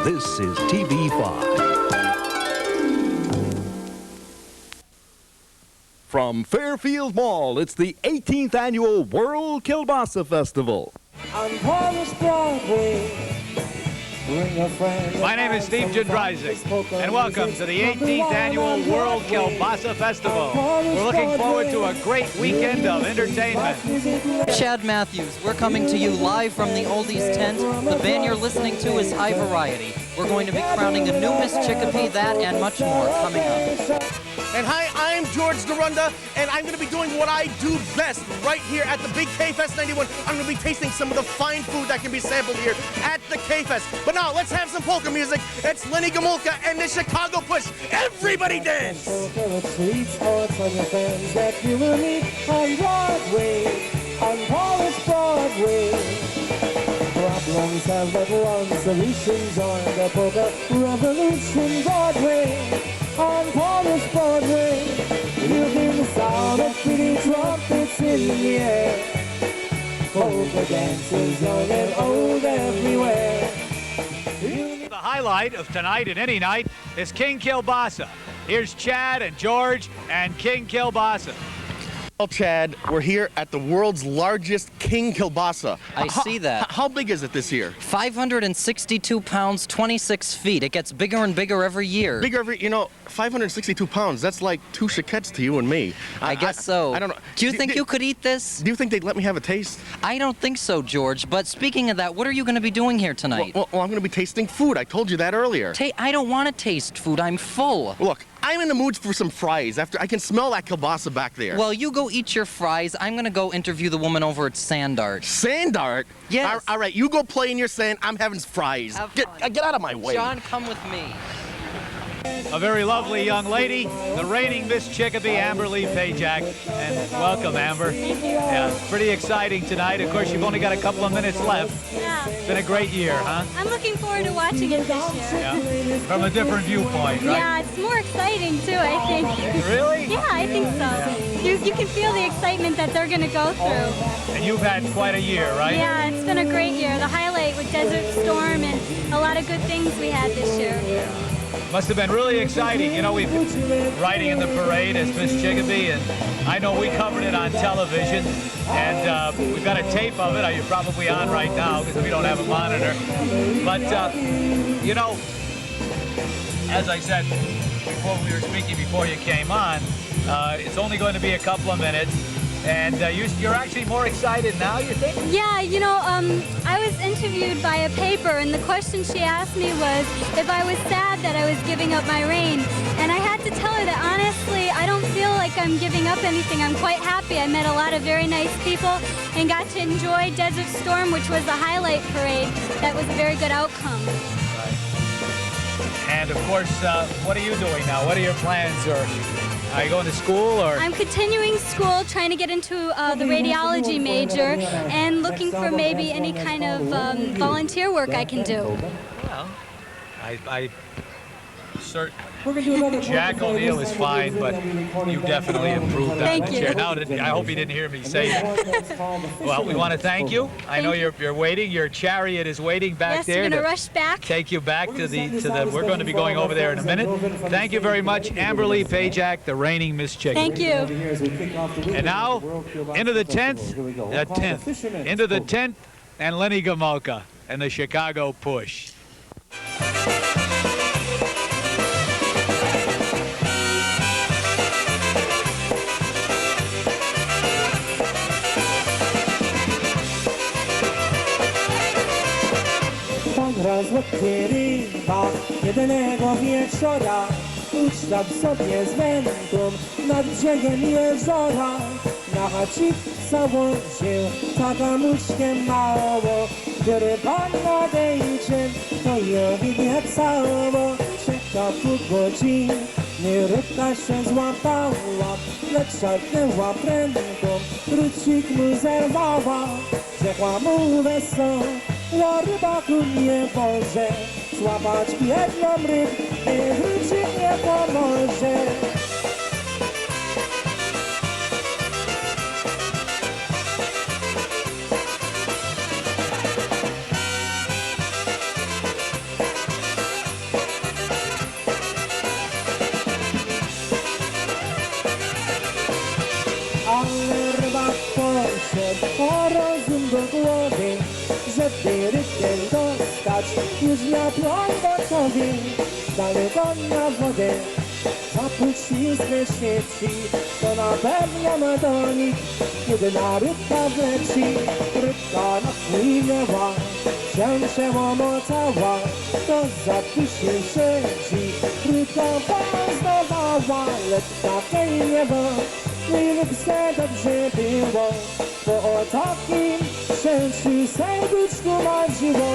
This is TV5. From Fairfield Mall, it's the 18th Annual World Kielbasa Festival. On Polish Broadway, bring a friend. My name is Steve Jindrysik, and welcome to the 18th Annual World Kielbasa Festival. We're looking forward to a great weekend of entertainment. Chad Matthews, we're coming to you live from the Oldies tent. The band you're listening to is High Variety. We're going to be crowning a new Miss Chicopee, that and much more coming up. And hi, I'm George Durunda, and I'm going to be doing what I do best right here at the big K-Fest 91. I'm going to be tasting some of the fine food that can be sampled here at the K-Fest. But now, let's have some polka music. It's Lenny Gomulka and the Chicago Push. Everybody dance! That you will meet on Broadway, on Polish Broadway. Problems have but one solution. Join the polka revolution. Broadway, on Polish Broadway. You hear the sound of pretty trumpets in the air. Polka dances young and old everywhere. The highlight of tonight and any night is King Kielbasa. Here's Chad and George and King Kielbasa. Well, Chad, we're here at the world's largest King Kielbasa. I see that. How big is it this year? 562 pounds, 26 feet. It gets bigger and bigger every year. Bigger every, 562 pounds, that's like 2 chiquettes to you and me. I guess so. I don't know. Do you think you could eat this? Do you think they'd let me have a taste? I don't think so, George. But speaking of that, what are you going to be doing here tonight? Well, I'm going to be tasting food. I told you that earlier. I don't want to taste food. I'm full. Look, I'm in the mood for some fries. I can smell that kielbasa back there. Well, you go eat your fries. I'm going to go interview the woman over at Sand Art. Sand Art? Yes. All right, you go play in your sand. I'm having fries. Get out of my way. John, come with me. A very lovely young lady, the reigning Miss Chicopee, Amber Lee Pajak. And welcome, Amber. Thank you. Yeah, pretty exciting tonight. Of course, you've only got a couple of minutes left. Yeah. It's been a great year, huh? I'm looking forward to watching it this year. Yeah. From a different viewpoint, right? Yeah, it's more exciting too, I think. Really? Yeah, I think so. You can feel the excitement that they're going to go through. And you've had quite a year, right? Yeah, it's been a great year. The highlight with Desert Storm and a lot of good things we had this year. Must have been really exciting. We've been riding in the parade as Miss Chicopee, and I know we covered it on television, and we've got a tape of it. You're probably on right now because we don't have a monitor. But, as I said before we were speaking, before you came on, it's only going to be a couple of minutes. And you're actually more excited now, you think? Yeah, I was interviewed by a paper, and the question she asked me was if I was sad that I was giving up my reign. And I had to tell her that honestly, I don't feel like I'm giving up anything. I'm quite happy. I met a lot of very nice people and got to enjoy Desert Storm, which was the highlight parade. That was a very good outcome. Right. And of course, what are you doing now? What are your plans? Or are you going to school, or? I'm continuing school, trying to get into the radiology major, and looking for maybe any kind of volunteer work I can do. Well, I certainly. Jack O'Neill is fine, but you definitely improved on Thank that you. chair. Now, I hope he didn't hear me say that. Well, we want to thank you. I know you're waiting. Your chariot is waiting back there. Yes, we're going to rush back. Take you back to the. We're going to be going over there in a minute. Thank you very much, Amber Lee Pajak, the reigning Miss Chicopee. Thank you. And now, into the 10th, into the 10th, and Lenny Gomulka and the Chicago Push. Rozłotyrywa jedynego wieczora uczta w sobie z wędką nad brzegiem jeziora. Na chacik założył takamuszkę mało, który pan nadejdzie, to ją widnie cało. Czeka pół godziny, rybka się złapała, lecz szarpnęła prędko, krucik mu zerwała. Rzekła mu wesoło, o rybaku nie może złapać jedną rybkę, krucik nie pomoże. rozum do głowy, żeby rytm dostać. Już na plan gotowy, daleko na wodę. Ta płcizny świeci, to na pewno ma do nich jedna rybka wleci. Rybka napłynęła, się omocała, to zakusił siedzi. Rybka poznawała, lecz takiej nie było. I rybce dobrze było, bo o takim szczęściu serduszku marzyło.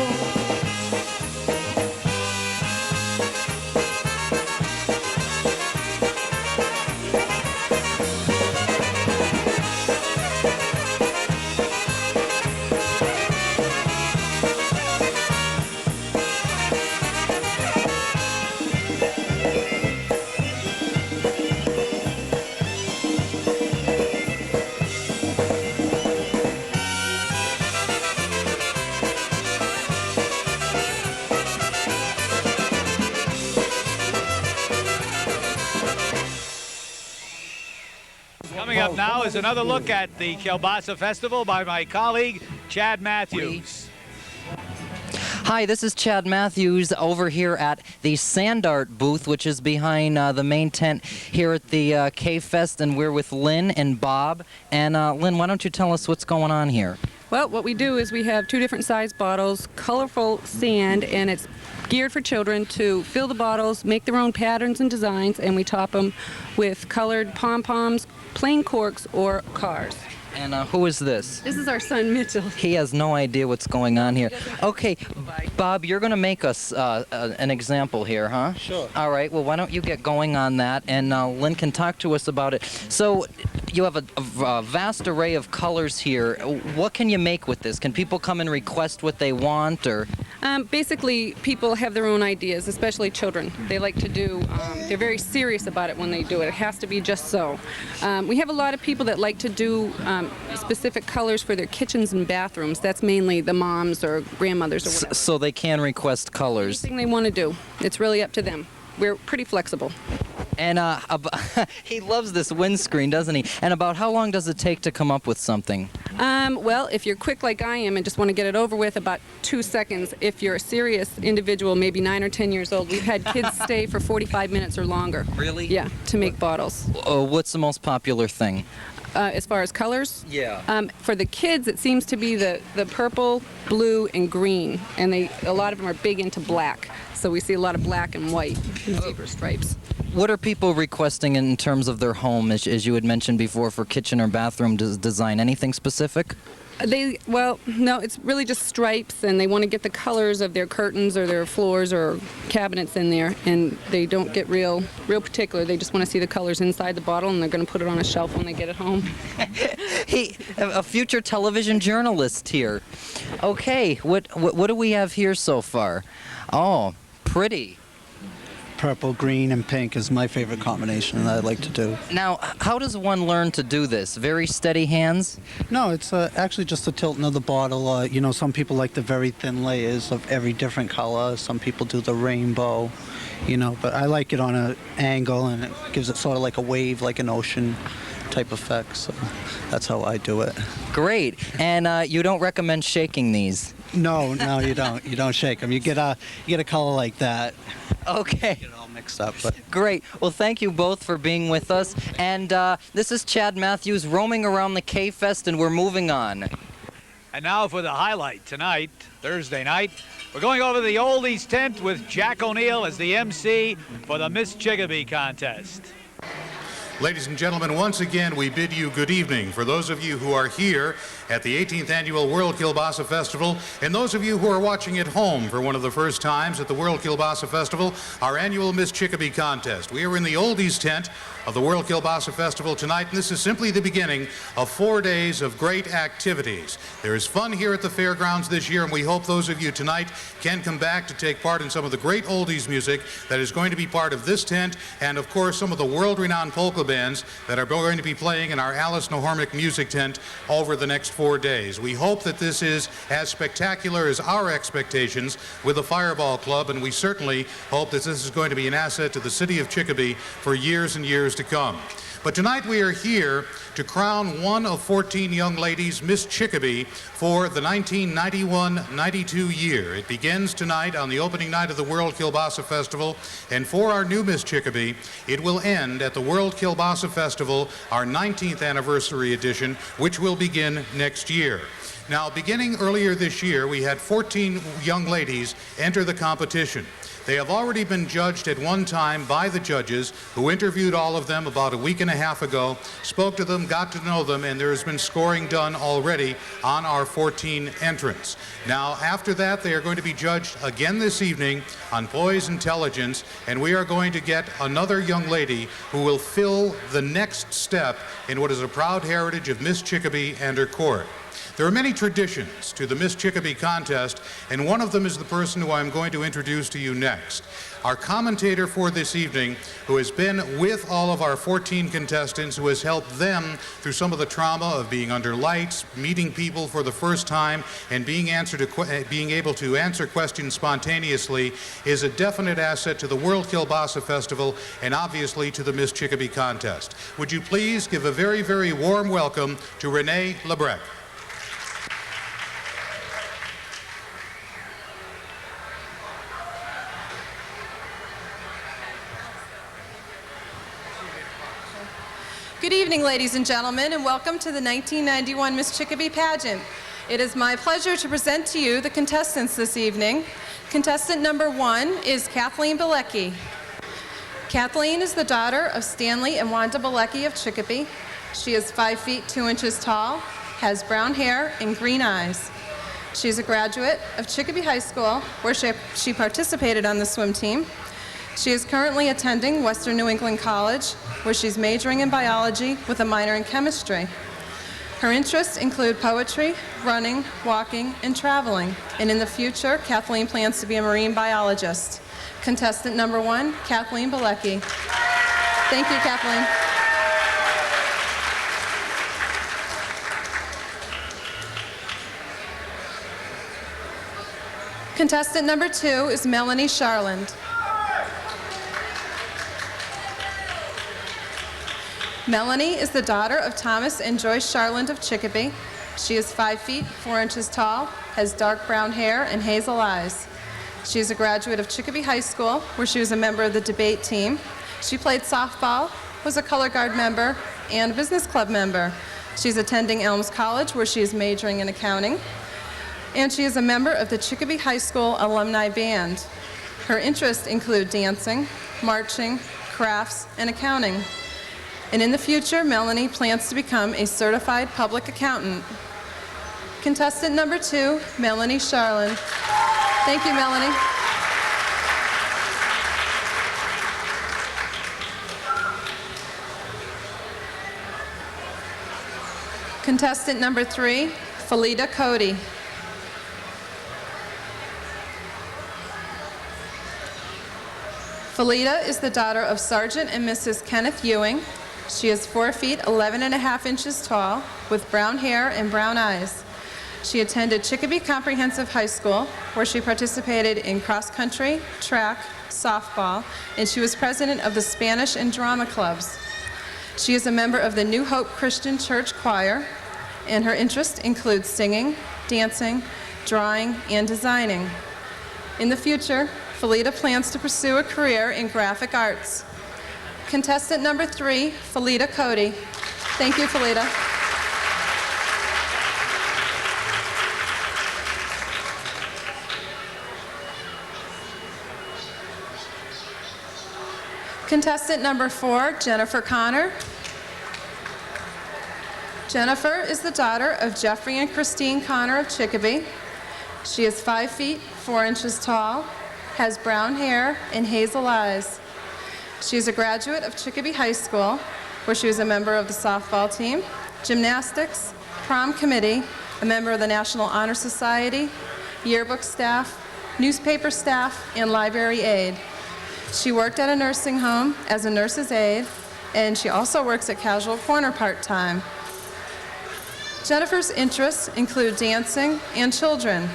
Coming up now is another look at the Kielbasa Festival by my colleague, Chad Matthews. Hi, this is Chad Matthews over here at the Sand Art booth, which is behind the main tent here at the K-Fest, and we're with Lynn and Bob. And Lynn, why don't you tell us what's going on here? Well, what we do is we have two different size bottles, colorful sand, and it's geared for children to fill the bottles, make their own patterns and designs, and we top them with colored pom-poms, plain corks, or cars. And who is this? This is our son, Mitchell. He has no idea what's going on here. Okay, Bob, you're going to make us an example here, huh? Sure. All right, well, why don't you get going on that, and Lynn can talk to us about it. So, you have a vast array of colors here. What can you make with this? Can people come and request what they want, or? Basically, people have their own ideas, especially children. They like to do, they're very serious about it when they do it. It has to be just so. We have a lot of people that like to do specific colors for their kitchens and bathrooms. That's mainly the moms or grandmothers or whatever. So they can request colors. Anything they want to do. It's really up to them. We're pretty flexible. And he loves this windscreen, doesn't he? And about how long does it take to come up with something? Well, if you're quick like I am and just want to get it over with, about 2 seconds. If you're a serious individual, maybe 9 or 10 years old, we've had kids stay for 45 minutes or longer. Really? Yeah, to make bottles. What's the most popular thing? As far as colors? Yeah. For the kids, it seems to be the purple, blue, and green, and a lot of them are big into black. So we see a lot of black and white and zebra stripes. What are people requesting in terms of their home, as you had mentioned before, for kitchen or bathroom design? Anything specific? Well, no, it's really just stripes, and they want to get the colors of their curtains or their floors or cabinets in there, and they don't get real particular. They just want to see the colors inside the bottle, and they're going to put it on a shelf when they get it home. A future television journalist here. Okay, what do we have here so far? Oh, pretty. Purple, green, and pink is my favorite combination that I like to do. Now, how does one learn to do this? Very steady hands? No, it's actually just the tilting of the bottle. You know, some people like the very thin layers of every different color. Some people do the rainbow, you know, but I like it on an angle, and it gives it sort of like a wave, like an ocean type effect. So that's how I do it. Great. And you don't recommend shaking these? No, you don't. You don't shake them. You get a color like that. Okay. Get it all mixed up. But Great. Well, thank you both for being with us. And this is Chad Matthews roaming around the K-Fest, and we're moving on. And now for the highlight tonight, Thursday night. We're going over the Oldies tent with Jack O'Neill as the MC for the Miss Chicopee contest. Ladies and gentlemen, once again, we bid you good evening. For those of you who are here at the 18th Annual World Kielbasa Festival, and those of you who are watching at home for one of the first times at the World Kielbasa Festival, our annual Miss Chicopee contest. We are in the Oldies tent of the World Kielbasa Festival tonight, and this is simply the beginning of 4 days of great activities. There is fun here at the fairgrounds this year, and we hope those of you tonight can come back to take part in some of the great oldies music that is going to be part of this tent, and of course some of the world-renowned polka bands that are going to be playing in our Alice Nahormick music tent over the next 4 days. We hope that this is as spectacular as our expectations with the Fireball Club, and we certainly hope that this is going to be an asset to the city of Chicopee for years and years to come. But tonight we are here to crown one of 14 young ladies Miss Chicopee for the 1991-92 year. It begins tonight on the opening night of the World Kielbasa Festival, and for our new Miss Chicopee, it will end at the World Kielbasa Festival, our 19th anniversary edition, which will begin next year. Now, beginning earlier this year, we had 14 young ladies enter the competition. They have already been judged at one time by the judges, who interviewed all of them about a week and a half ago, spoke to them, got to know them, and there has been scoring done already on our 14 entrants. Now, after that, they are going to be judged again this evening on poise, intelligence, and we are going to get another young lady who will fill the next step in what is a proud heritage of Miss Chicopee and her court. There are many traditions to the Miss Chicopee contest, and one of them is the person who I'm going to introduce to you next. Our commentator for this evening, who has been with all of our 14 contestants, who has helped them through some of the trauma of being under lights, meeting people for the first time, and being able to answer questions spontaneously, is a definite asset to the World Kielbasa Festival and obviously to the Miss Chicopee contest. Would you please give a very, very warm welcome to Renee Lebrecq. Good evening, ladies and gentlemen, and welcome to the 1991 Miss Chicopee pageant. It is my pleasure to present to you the contestants this evening. Contestant number 1 is Kathleen Bilecki. Kathleen is the daughter of Stanley and Wanda Bilecki of Chicopee. She is 5 feet 2 inches tall, has brown hair and green eyes. She is a graduate of Chicopee High School, where she participated on the swim team. She is currently attending Western New England College, where she's majoring in biology with a minor in chemistry. Her interests include poetry, running, walking, and traveling. And in the future, Kathleen plans to be a marine biologist. Contestant number 1, Kathleen Bilecki. Thank you, Kathleen. Contestant number 2 is Melanie Charland. Melanie is the daughter of Thomas and Joyce Charland of Chicopee. She is 5 feet 4 inches tall, has dark brown hair and hazel eyes. She is a graduate of Chicopee High School, where she was a member of the debate team. She played softball, was a color guard member, and a business club member. She's attending Elms College, where she is majoring in accounting. And she is a member of the Chicopee High School Alumni Band. Her interests include dancing, marching, crafts, and accounting. And in the future, Melanie plans to become a certified public accountant. Contestant number 2, Melanie Charland. Thank you, Melanie. Contestant number 3, Felita Cody. Felita is the daughter of Sergeant and Mrs. Kenneth Ewing. She is 4 feet 11.5 inches tall, with brown hair and brown eyes. She attended Chicopee Comprehensive High School, where she participated in cross-country, track, softball, and she was president of the Spanish and drama clubs. She is a member of the New Hope Christian Church Choir, and her interests include singing, dancing, drawing, and designing. In the future, Felita plans to pursue a career in graphic arts. Contestant number 3, Felita Cody. Thank you, Felita. Contestant number 4, Jennifer Connor. Jennifer is the daughter of Jeffrey and Christine Connor of Chicopee. She is 5 feet 4 inches tall, has brown hair and hazel eyes. She is a graduate of Chicopee High School, where she was a member of the softball team, gymnastics, prom committee, a member of the National Honor Society, yearbook staff, newspaper staff, and library aide. She worked at a nursing home as a nurse's aide, and she also works at Casual Corner part-time. Jennifer's interests include dancing and children.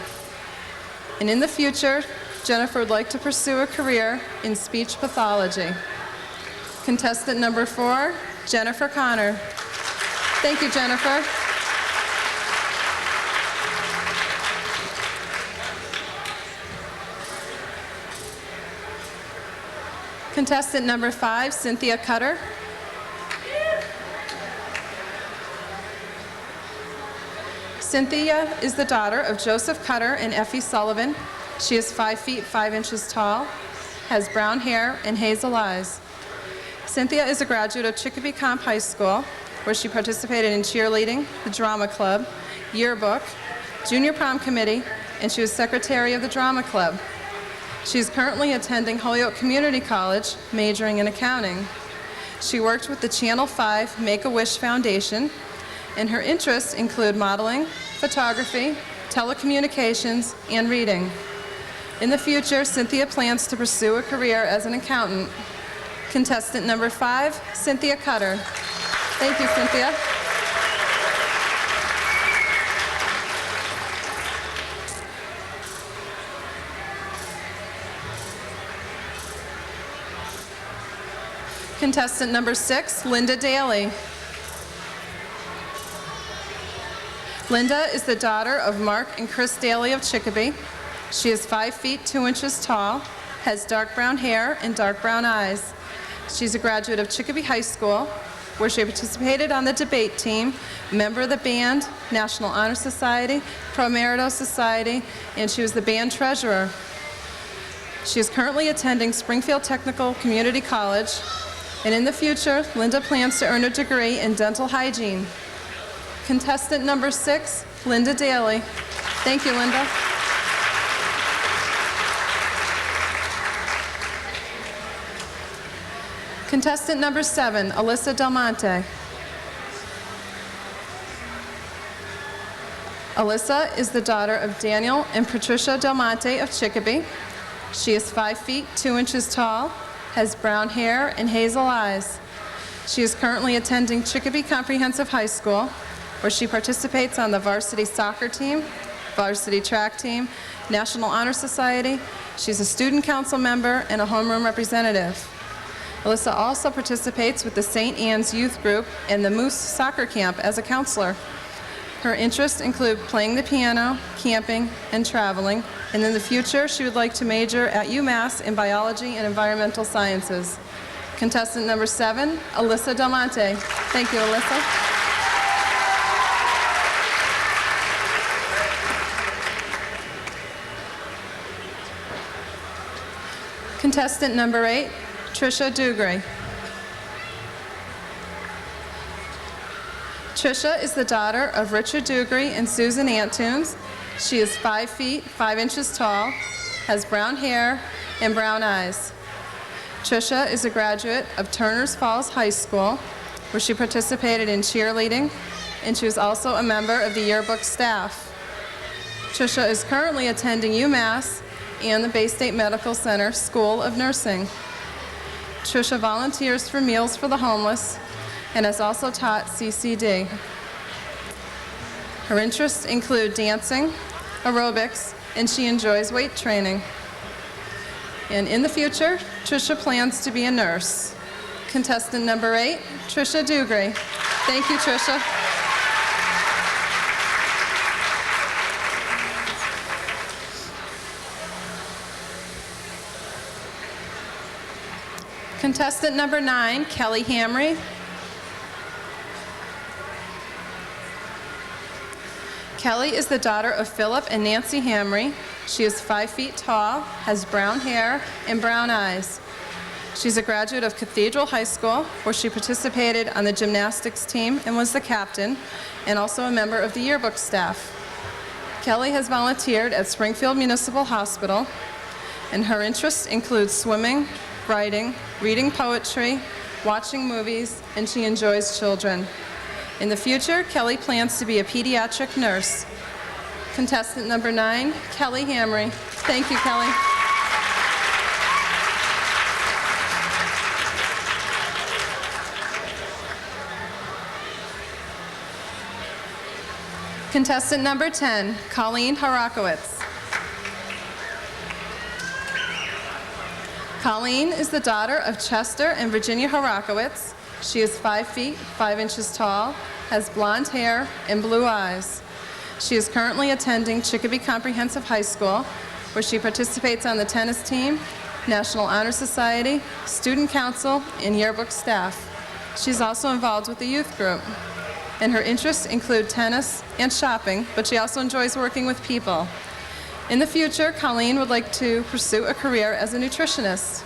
And in the future, Jennifer would like to pursue a career in speech pathology. Contestant number 4, Jennifer Connor. Thank you, Jennifer. Contestant number 5, Cynthia Cutter. Cynthia is the daughter of Joseph Cutter and Effie Sullivan. She is 5 feet 5 inches tall, has brown hair and hazel eyes. Cynthia is a graduate of Chicopee Comp High School, where she participated in cheerleading, the drama club, yearbook, junior prom committee, and she was secretary of the drama club. She is currently attending Holyoke Community College, majoring in accounting. She worked with the Channel 5 Make-A-Wish Foundation, and her interests include modeling, photography, telecommunications, and reading. In the future, Cynthia plans to pursue a career as an accountant. Contestant number 5, Cynthia Cutter. Thank you, Cynthia. Contestant number 6, Linda Daly. Linda is the daughter of Mark and Chris Daly of Chicopee. She is 5 feet 2 inches tall, has dark brown hair and dark brown eyes. She's a graduate of Chicopee High School, where she participated on the debate team, member of the band, National Honor Society, Pro Merito Society, and she was the band treasurer. She is currently attending Springfield Technical Community College, and in the future, Linda plans to earn a degree in dental hygiene. Contestant number 6, Linda Daly. Thank you, Linda. Contestant number 7, Alyssa Del Monte. Alyssa is the daughter of Daniel and Patricia Del Monte of Chicopee. She is 5 feet 2 inches tall, has brown hair and hazel eyes. She is currently attending Chicopee Comprehensive High School, where she participates on the varsity soccer team, varsity track team, National Honor Society. She's a student council member and a homeroom representative. Alyssa also participates with the St. Anne's Youth Group and the Moose Soccer Camp as a counselor. Her interests include playing the piano, camping, and traveling, and in the future she would like to major at UMass in biology and environmental sciences. Contestant number 7, Alyssa Del Monte. Thank you, Alyssa. Contestant number 8, Tricia Dugray. Tricia is the daughter of Richard Dugray and Susan Antunes. She is 5 feet 5 inches tall, has brown hair and brown eyes. Tricia is a graduate of Turners Falls High School, where she participated in cheerleading, and she was also a member of the yearbook staff. Tricia is currently attending UMass and the Bay State Medical Center School of Nursing. Tricia volunteers for Meals for the Homeless and has also taught CCD. Her interests include dancing, aerobics, and she enjoys weight training. And in the future, Tricia plans to be a nurse. Contestant number 8, Tricia Dugray. Thank you, Tricia. Contestant number 9, Kelly Hamry. Kelly is the daughter of Philip and Nancy Hamry. She is 5 feet tall, has brown hair and brown eyes. She's a graduate of Cathedral High School, where she participated on the gymnastics team and was the captain, and also a member of the yearbook staff. Kelly has volunteered at Springfield Municipal Hospital, and her interests include swimming, writing, reading poetry, watching movies, and she enjoys children. In the future, Kelly plans to be a pediatric nurse. Contestant number 9, Kelly Hamry. Thank you, Kelly. Contestant number 10, Colleen Harakowitz. Colleen is the daughter of Chester and Virginia Harakowitz. She is 5 feet, 5 inches tall, has blonde hair and blue eyes. She is currently attending Chicopee Comprehensive High School, where she participates on the tennis team, National Honor Society, Student Council, and yearbook staff. She's also involved with the youth group. And her interests include tennis and shopping, but she also enjoys working with people. In the future, Colleen would like to pursue a career as a nutritionist.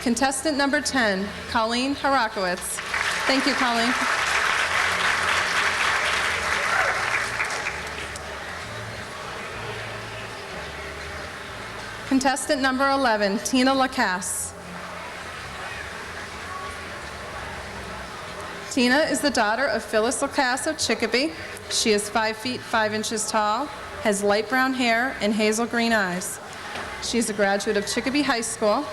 Contestant number 10, Colleen Harakowitz. Thank you, Colleen. Contestant number 11, Tina Lacasse. Tina is the daughter of Phyllis Lacasse of Chicopee. She is 5 feet, 5 inches tall, has light brown hair and hazel green eyes. She is a graduate of Chicopee High School,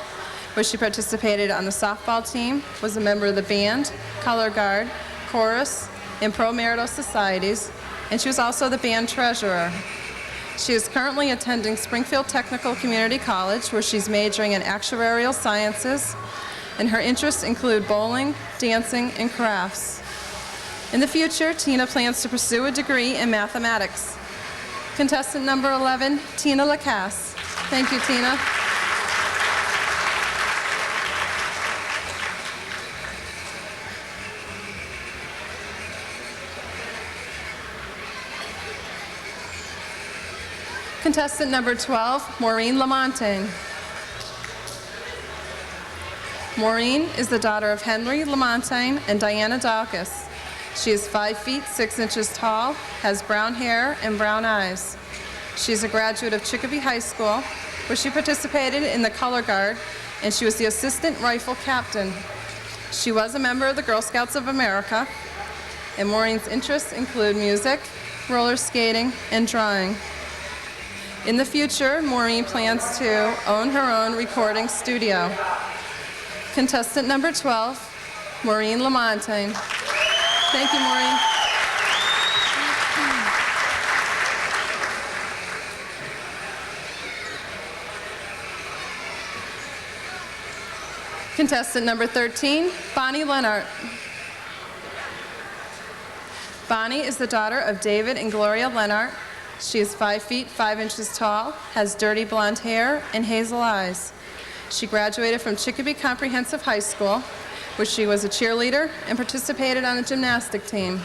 where she participated on the softball team, was a member of the band, color guard, chorus, and pro-marital societies, and she was also the band treasurer. She is currently attending Springfield Technical Community College, where she's majoring in actuarial sciences, and her interests include bowling, dancing, and crafts. In the future, Tina plans to pursue a degree in mathematics. Contestant number 11, Tina Lacasse. Thank you, Tina. Contestant number 12, Maureen Lamontagne. Maureen is the daughter of Henry Lamontagne and Diana Dawkins. She is 5 feet, 6 inches tall, has brown hair and brown eyes. She's a graduate of Chicopee High School, where she participated in the color guard, and she was the assistant rifle captain. She was a member of the Girl Scouts of America, and Maureen's interests include music, roller skating, and drawing. In the future, Maureen plans to own her own recording studio. Contestant number 12, Maureen Lamontagne. Thank you, Maureen. Contestant number 13, Bonnie Lennart. Bonnie is the daughter of David and Gloria Lennart. She is 5 feet, 5 inches tall, has dirty blonde hair and hazel eyes. She graduated from Chicopee Comprehensive High School, where she was a cheerleader and participated on the gymnastic team.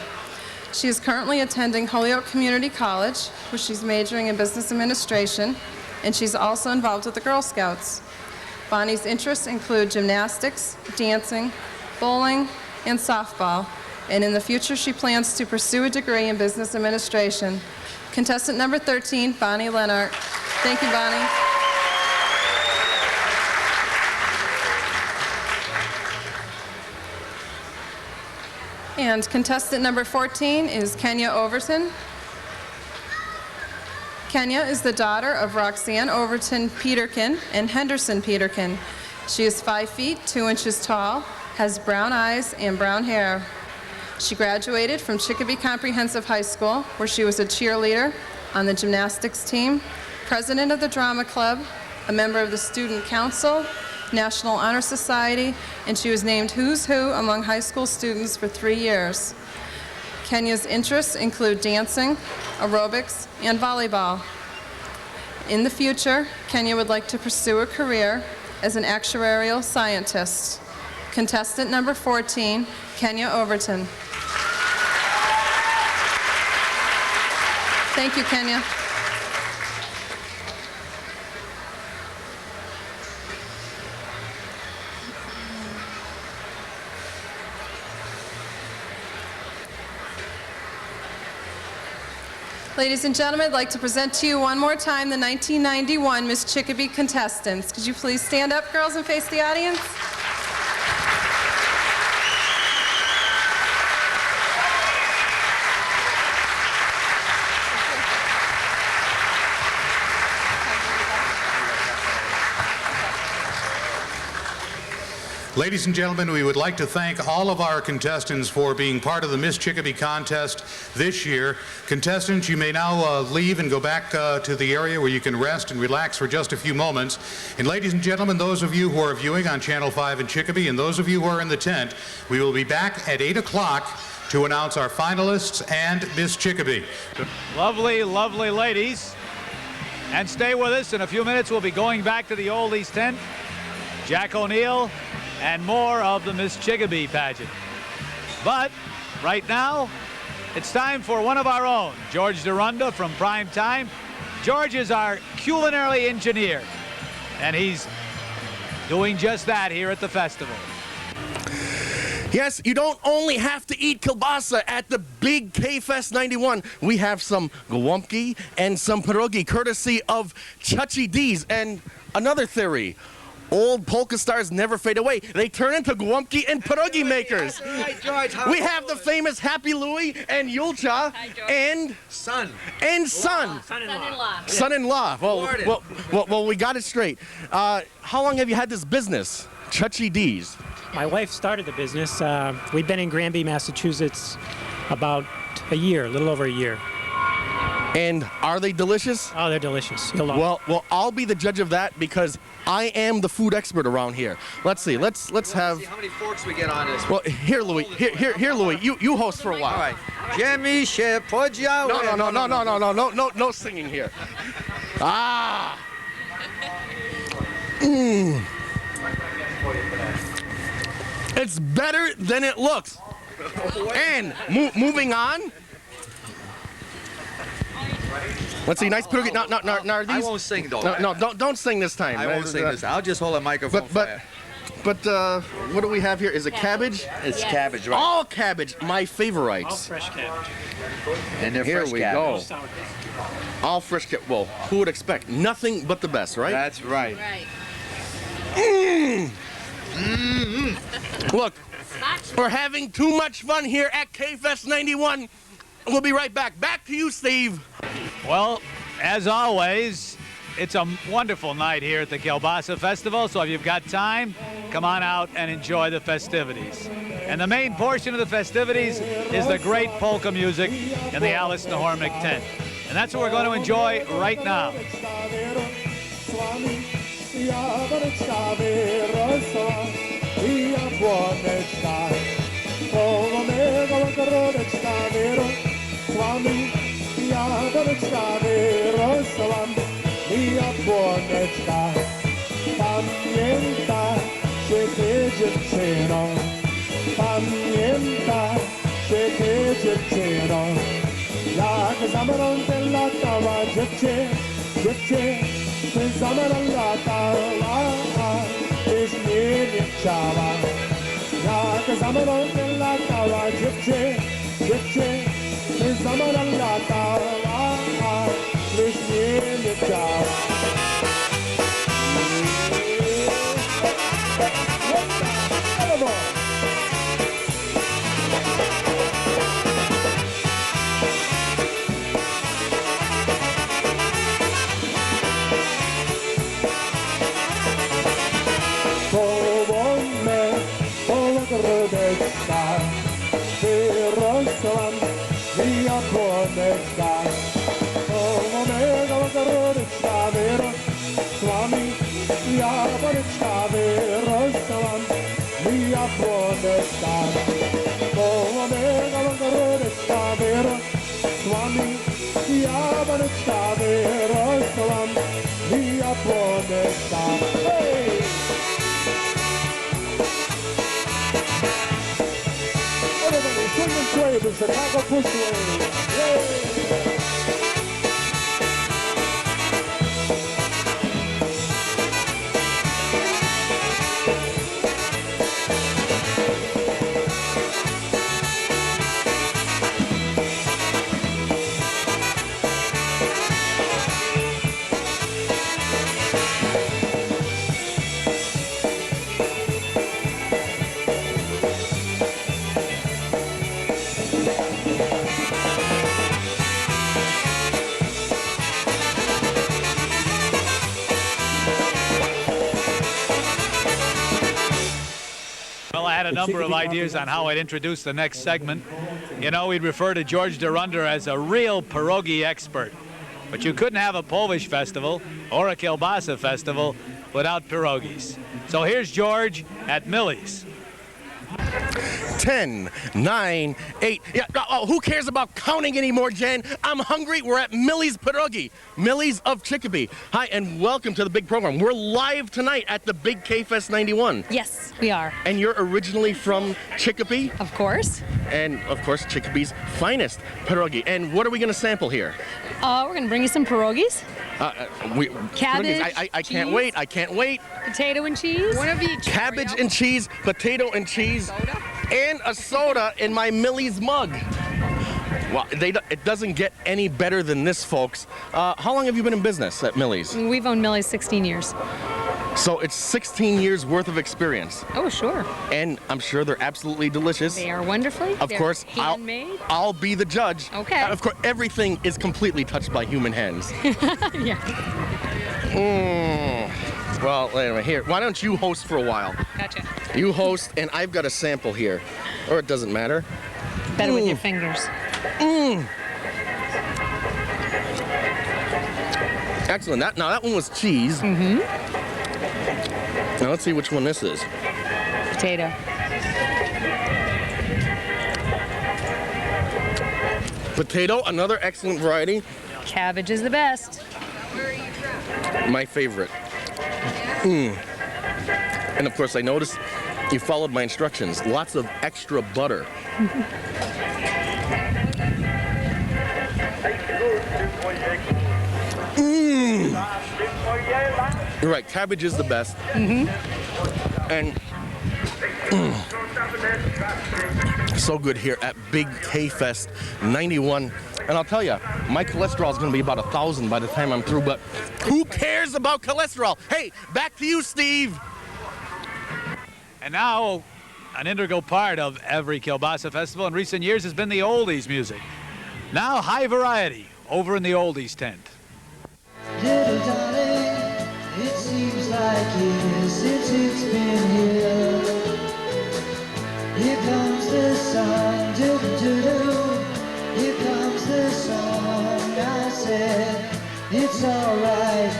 She is currently attending Holyoke Community College, where she's majoring in business administration, and she's also involved with the Girl Scouts. Bonnie's interests include gymnastics, dancing, bowling, and softball, and in the future she plans to pursue a degree in business administration. Contestant number 13, Bonnie Lennart. Thank you, Bonnie. And contestant number 14 is Kenya Overton. Kenya is the daughter of Roxanne Overton Peterkin and Henderson Peterkin. She is 5 feet, 2 inches tall, has brown eyes and brown hair. She graduated from Chicopee Comprehensive High School, where she was a cheerleader on the gymnastics team, president of the drama club, a member of the student council, National Honor Society, and she was named Who's Who among high school students for 3 years. Kenya's interests include dancing, aerobics, and volleyball. In the future, Kenya would like to pursue a career as an actuarial scientist. Contestant number 14, Kenya Overton. Thank you, Kenya. Ladies and gentlemen, I'd like to present to you one more time the 1991 Miss Chicopee contestants. Could you please stand up, girls, and face the audience? Ladies and gentlemen, we would like to thank all of our contestants for being part of the Miss Chicopee contest this year. Contestants, you may now leave and go back to the area where you can rest and relax for just a few moments. And ladies and gentlemen, those of you who are viewing on Channel 5 in Chicopee and those of you who are in the tent, we will be back at 8 o'clock to announce our finalists and Miss Chicopee. Lovely, lovely ladies. And stay with us. In a few minutes, we'll be going back to the oldies tent. Jack O'Neill and more of the Miss Chicopee pageant. But right now, it's time for one of our own, George Durunda from Prime Time. George is our culinary engineer, and he's doing just that here at the festival. Yes, you don't only have to eat kielbasa at the big K-Fest 91. We have some gołąbki and some pierogi, courtesy of Chicopee D's. And another theory, old polka stars never fade away. They turn into gołąbki and pierogi makers. Right, George. We have the famous Happy Louie and Yulcha and Son. Son-in-law. Son-in-law. Well, we got it straight. How long have you had this business, Chicopee D's? My wife started the business. We've been in Granby, Massachusetts about a year, a little over a year. And are they delicious? Oh, they're delicious. You'll love Well, I'll be the judge of that because I am the food expert around here. Let's see. Let's have. See how many forks we get on this. Well, here, Louis. Here, Louis. You host for a while. All right. Jimmy, No singing here. It's better than it looks. And moving on. Let's see, nice pierogi. Now, I won't sing though. No, don't sing this time. I won't sing this. I'll just hold a microphone. But what do we have here? Is it cabbage? It's cabbage, right? All cabbage, my favorites. All fresh cabbage. And they're Here fresh we cabbage. go. All fresh cabbage. Well, who would expect? Nothing but the best, right? That's right. Look, we're having too much fun here at K-Fest 91. We'll be right back. Back to you, Steve. Well, as always, it's a wonderful night here at the Kielbasa Festival, so if you've got time, come on out and enjoy the festivities. And the main portion of the festivities is the great polka music in the Alice Nahormick tent. And that's what we're going to enjoy right now. Jak zamarą ten latała dziewczę, ten zamarą latała, też mnie nie chciała. Jak zamarą ten latała dziewczę, ten zamarą latała, też mnie nie chciała. Wyrosłam i opłoneczka. Koło mego ogrodeczka wyrosłam i opłoneczka wyrosłam i opłoneczka. Koło mego ogrodeczka wyrosłam i opłoneczka wyrosłam i opłoneczka. Hey! Everybody, swing and sway, the Chicago Pushway. Yay! a number of ideas on how I'd introduce the next segment. You know, we'd refer to George Durunda as a real pierogi expert. But you couldn't have a Polish festival or a kielbasa festival without pierogies. So here's George at Millie's. 10, 9, 8. Yeah, oh, who cares about counting anymore, Jen? I'm hungry. We're at Millie's Pierogi, Millie's of Chicopee. Hi, and welcome to the big program. We're live tonight at the Big K-Fest 91. Yes, we are. And you're originally from Chicopee? Of course. And, of course, Chicopee's finest pierogi. And what are we going to sample here? We're going to bring you some pierogies. Cabbage, I can't wait. I can't wait. Potato and cheese. One of each. Cabbage and cheese, potato and cheese, Soda. and a soda in my Millie's mug. Well, it doesn't get any better than this, folks. How long have you been in business at Millie's? We've owned Millie's 16 years. So it's 16 years worth of experience. Oh, sure. And I'm sure they're absolutely delicious. They are wonderfully. Of course, handmade. I'll be the judge. Okay. Of course, everything is completely touched by human hands. Yeah. Well, anyway, here, why don't you host for a while? Gotcha. You host, and I've got a sample here. Or it doesn't matter. Better with your fingers. Excellent. Now that one was cheese. Mm-hmm. Now let's see which one this is. Potato. Potato, another excellent variety. Cabbage is the best. My favorite. And of course, I noticed you followed my instructions. Lots of extra butter. You're right, cabbage is the best. And so good here at Big K-Fest 91. And I'll tell you, my cholesterol is going to be about 1,000 by the time I'm through, but who cares about cholesterol? Hey, back to you, Steve. And now, an integral part of every kielbasa festival in recent years has been the oldies music. Now, high variety over in the oldies tent. Little darling, it seems like years since it's been here. Here comes the sun, doo-doo-doo. Here comes the song. I said, it's alright.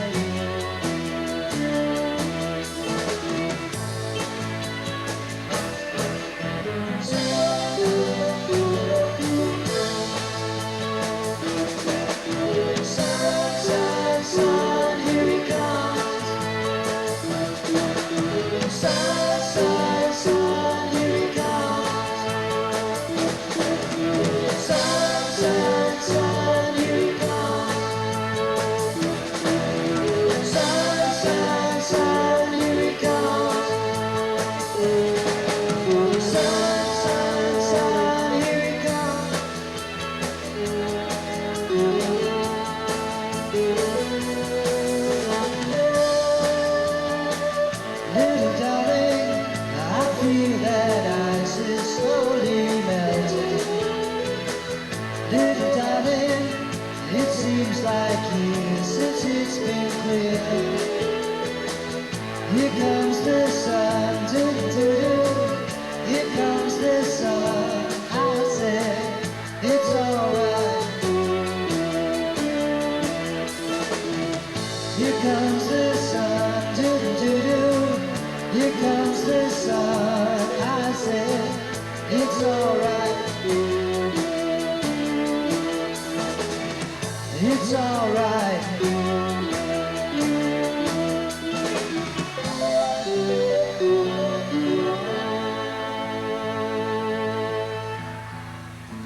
Sun, here he comes. Sun, here he comes. Sun, here he comes. Sun, here he comes. Sun, here he comes. Little darling, I feel that ice is slowly melting. Little darling, it seems like years since it's been clear. Here comes the sun, doo-doo-doo. Here comes the sun. I said, it's alright. Here comes the sun, doo-doo-doo. Here comes the sun. I said, it's alright. It's alright.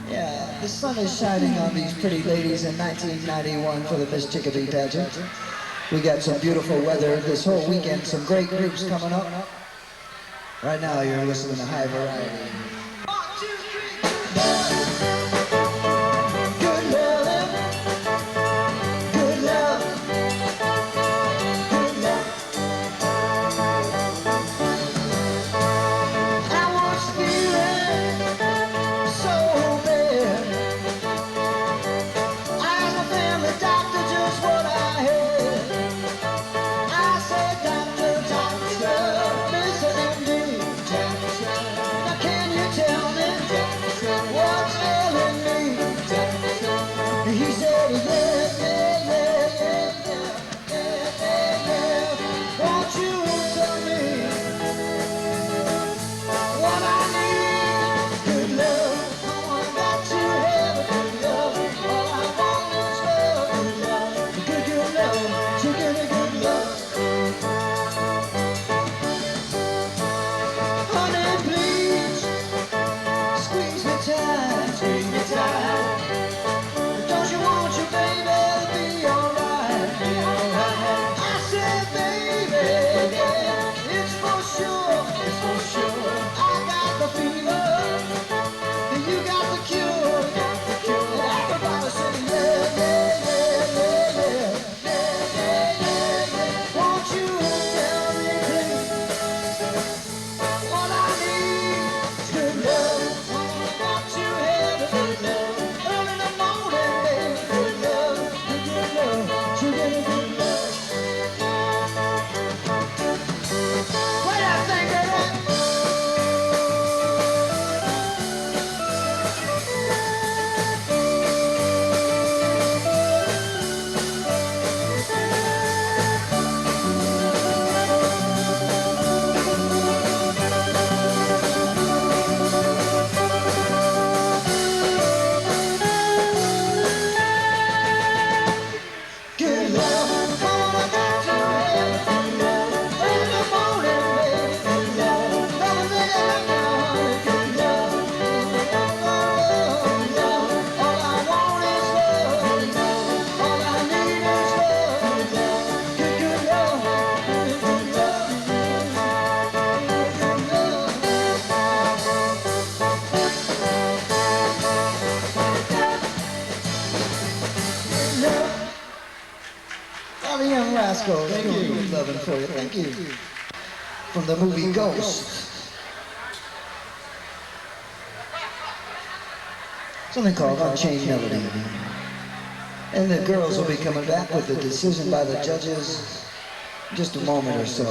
Yeah, the sun is shining on these pretty ladies in 1991 for the Miss Chicopee pageant. We got some beautiful weather this whole weekend, some great groups coming up. Right now you're listening to High Variety. Good loving, good love, good love. I was feeling so bad. I asked my family doctor just what I had. I said, doctor, doctor, listen to me, doctor. the Young Rascals. Thank you. Loving for you. Thank you. From the movie Ghost. Something called Unchained Melody. And the girls will be coming back with the decision by the judges in just a moment or so.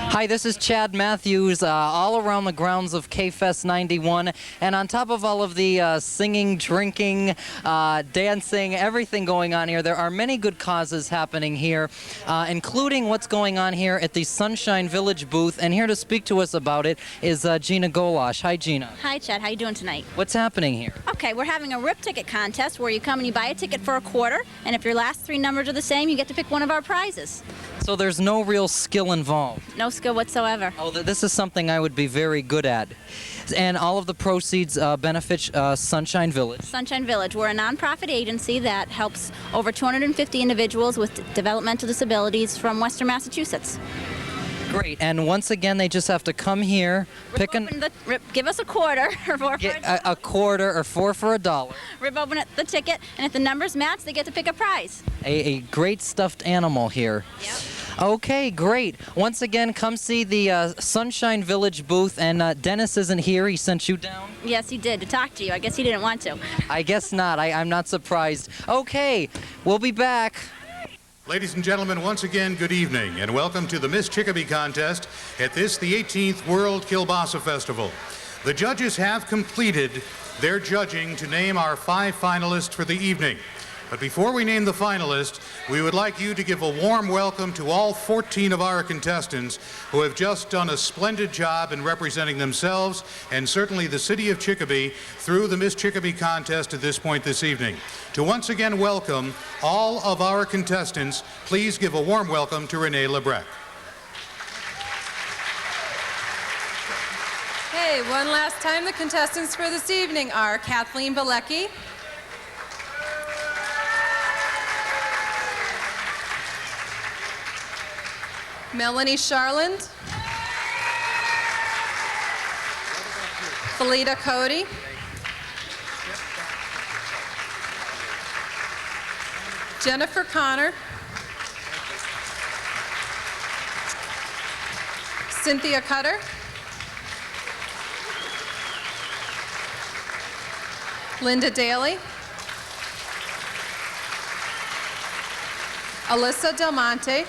Hi, this is Chad Matthews, all around the grounds of K-Fest 91, and on top of all of the singing, drinking, dancing, everything going on here, there are many good causes happening here, including what's going on here at the Sunshine Village booth, and here to speak to us about it is Gina Golash. Hi, Gina. Hi, Chad. How you doing tonight? What's happening here? Okay, we're having a rip ticket contest where you come and you buy a ticket for $25, and if your last three numbers are the same, you get to pick one of our prizes. So there's no real skill involved? No skill good whatsoever. Oh, this is something I would be very good at. And all of the proceeds benefit Sunshine Village. Sunshine Village. We're a nonprofit agency that helps over 250 individuals with developmental disabilities from Western Massachusetts. Great. And once again, they just have to come here, give us a quarter or four for a quarter or four for a dollar. rip open the ticket, and if the numbers match, they get to pick a prize. A great stuffed animal here. Yep. Okay, great. Once again, come see the Sunshine Village booth. And Dennis isn't here. He sent you down? Yes, he did, to talk to you. I guess he didn't want to. I guess not. I'm not surprised. Okay, we'll be back. Ladies and gentlemen, once again, good evening, and welcome to the Miss Chicopee contest at this, the 18th World Kielbasa Festival. The judges have completed their judging to name our 5 finalists for the evening. But before we name the finalists, we would like you to give a warm welcome to all 14 of our contestants who have just done a splendid job in representing themselves and certainly the city of Chicopee through the Miss Chicopee contest at this point this evening. To once again welcome all of our contestants, please give a warm welcome to Renee Lebrecq. Okay, one last time, the contestants for this evening are Kathleen Bilecki, Melanie Charland, Felita Cody, Jennifer Connor, Cynthia Cutter, Linda Daly, Alyssa Del Monte,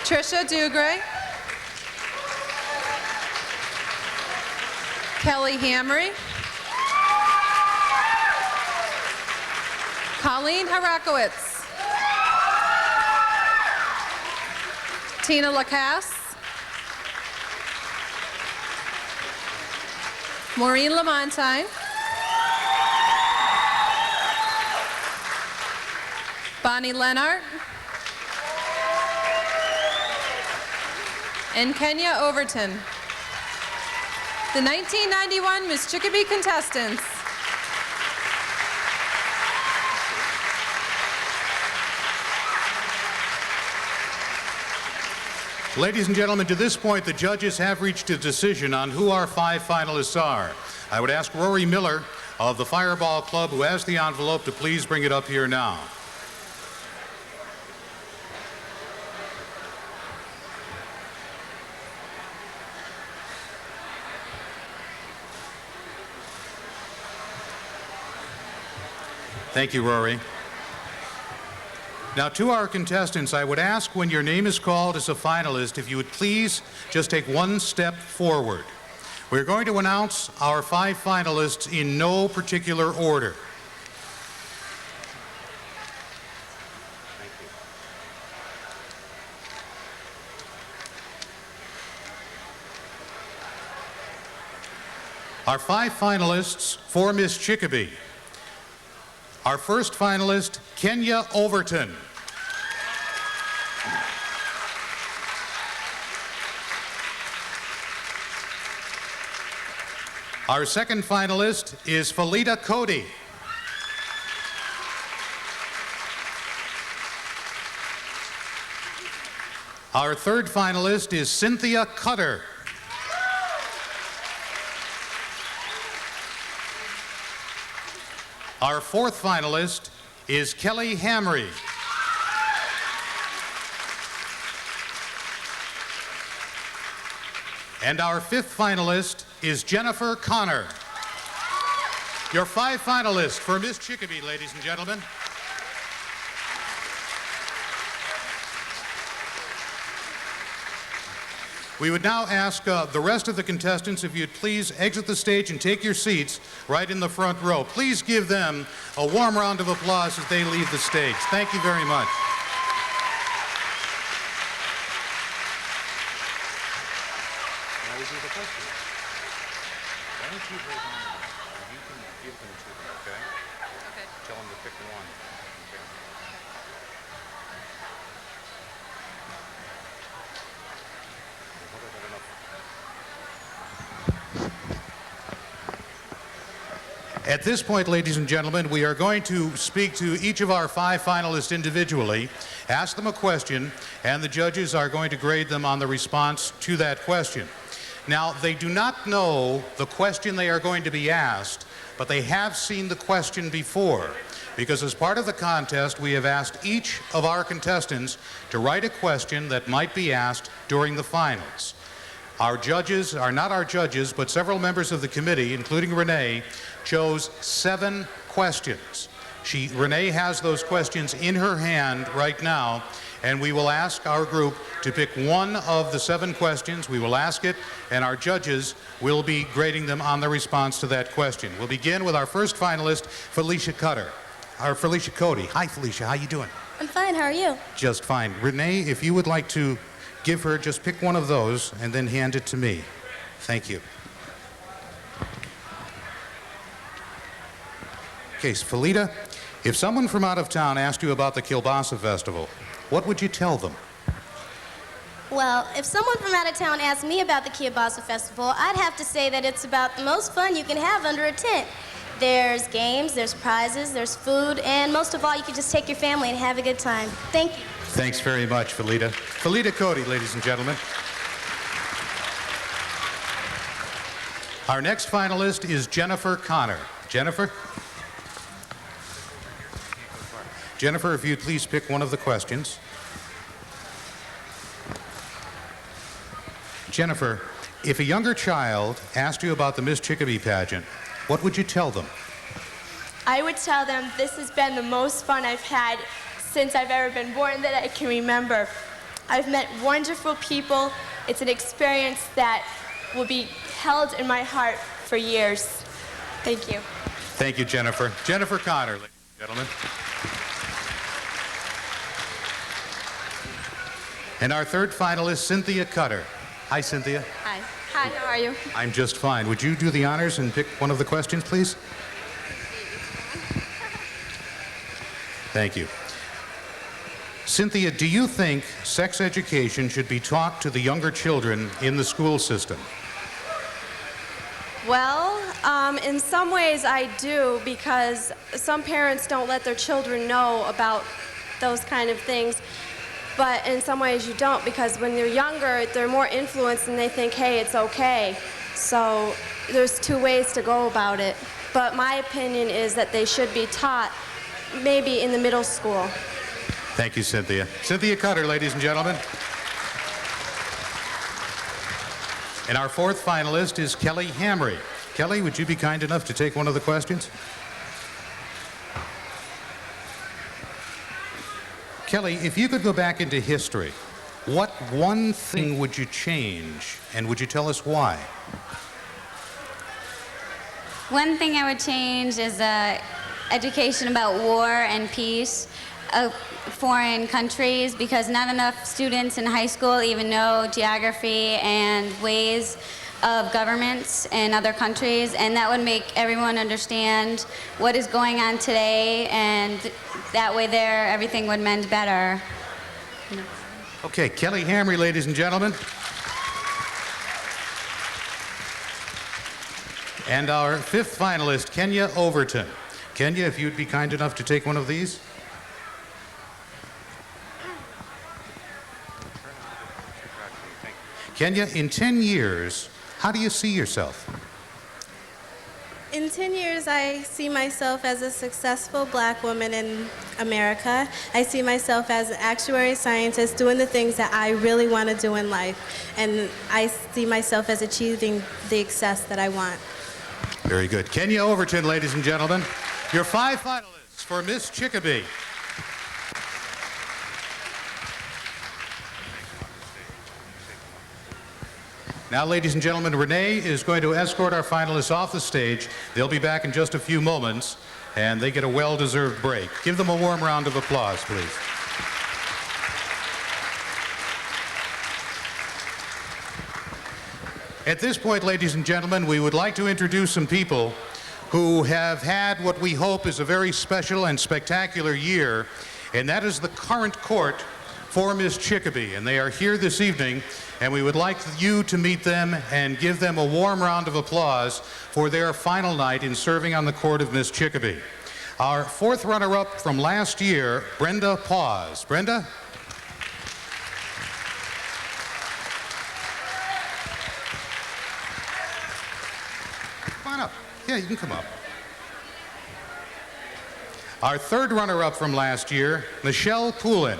Trisha Dugray, Kelly Hamry, Colleen Harakowitz, Tina Lacasse, Maureen Lamontine, Bonnie Lennart, and Kenya Overton. The 1991 Miss Chicopee contestants. Ladies and gentlemen, to this point, the judges have reached a decision on who our 5 finalists are. I would ask Rory Miller of the Fireball Club, who has the envelope, to please bring it up here now. Thank you, Rory. Now, to our contestants, I would ask when your name is called as a finalist, if you would please just take one step forward. We're going to announce our 5 finalists in no particular order. Our 5 finalists for Miss Chicopee. Our first finalist, Kenya Overton. Our second finalist is Felita Cody. Our third finalist is Cynthia Cutter. Our fourth finalist is Kelly Hamry. And our fifth finalist is Jennifer Connor. Your 5 finalists for Miss Chicopee, ladies and gentlemen. We would now ask the rest of the contestants if you'd please exit the stage and take your seats right in the front row. Please give them a warm round of applause as they leave the stage. Thank you very much. Why don't you hold on? You can give them to them, okay? Okay. Tell them to pick one. Okay. At this point, ladies and gentlemen, we are going to speak to each of our 5 finalists individually, ask them a question, and the judges are going to grade them on the response to that question. Now, they do not know the question they are going to be asked, but they have seen the question before, because as part of the contest, we have asked each of our contestants to write a question that might be asked during the finals. Our judges are not our judges, but several members of the committee, including Renee, chose 7 questions. Renee has those questions in her hand right now, and we will ask our group to pick one of the 7 questions. We will ask it, and our judges will be grading them on the response to that question. We'll begin with our first finalist, Felicia Cody. Hi, Felicia. How you doing? I'm fine. How are you? Just fine. Renee, if you would like to give her, just pick one of those and then hand it to me. Thank you. Okay, so Felita, if someone from out of town asked you about the Kielbasa Festival, what would you tell them? Well, if someone from out of town asked me about the Kielbasa Festival, I'd have to say that it's about the most fun you can have under a tent. There's games, there's prizes, there's food, and most of all, you can just take your family and have a good time. Thank you. Thanks very much, Felita. Felita Cody, ladies and gentlemen. Our next finalist is Jennifer Connor. Jennifer? Jennifer, if you'd please pick one of the questions. Jennifer, if a younger child asked you about the Miss Chicopee pageant, what would you tell them? I would tell them this has been the most fun I've had since I've ever been born that I can remember. I've met wonderful people. It's an experience that will be held in my heart for years. Thank you. Thank you, Jennifer. Jennifer Connor, ladies and gentlemen. And our third finalist, Cynthia Cutter. Hi, Cynthia. Hi. Hi, how are you? I'm just fine. Would you do the honors and pick one of the questions, please? Thank you. Cynthia, do you think sex education should be taught to the younger children in the school system? Well, in some ways I do, because some parents don't let their children know about those kind of things. But in some ways you don't, because when they're younger, they're more influenced and they think, hey, it's okay. So there's 2 ways to go about it. But my opinion is that they should be taught maybe in the middle school. Thank you, Cynthia. Cynthia Cutter, ladies and gentlemen. And our fourth finalist is Kelly Hamry. Kelly, would you be kind enough to take one of the questions? Kelly, if you could go back into history, what one thing would you change, and would you tell us why? One thing I would change is education about war and peace of foreign countries, because not enough students in high school even know geography and ways of governments in other countries, and that would make everyone understand what is going on today, and that way everything would mend better. Okay, Kelly Hamry, ladies and gentlemen. And our fifth finalist, Kenya Overton. Kenya, if you'd be kind enough to take one of these. Kenya, in 10 years, how do you see yourself? In 10 years, I see myself as a successful black woman in America. I see myself as an actuary scientist doing the things that I really want to do in life. And I see myself as achieving the success that I want. Very good. Kenya Overton, ladies and gentlemen. Your 5 finalists for Miss Chicopee. Now, ladies and gentlemen, Renee is going to escort our finalists off the stage. They'll be back in just a few moments, and they get a well-deserved break. Give them a warm round of applause, please. At this point, ladies and gentlemen, we would like to introduce some people who have had what we hope is a very special and spectacular year, and that is the current court for Miss Chicopee, and they are here this evening, and we would like you to meet them and give them a warm round of applause for their final night in serving on the court of Miss Chicopee. Our fourth runner-up from last year, Brenda Paws. Brenda? Come on up. Yeah, you can come up. Our third runner-up from last year, Michelle Poulin.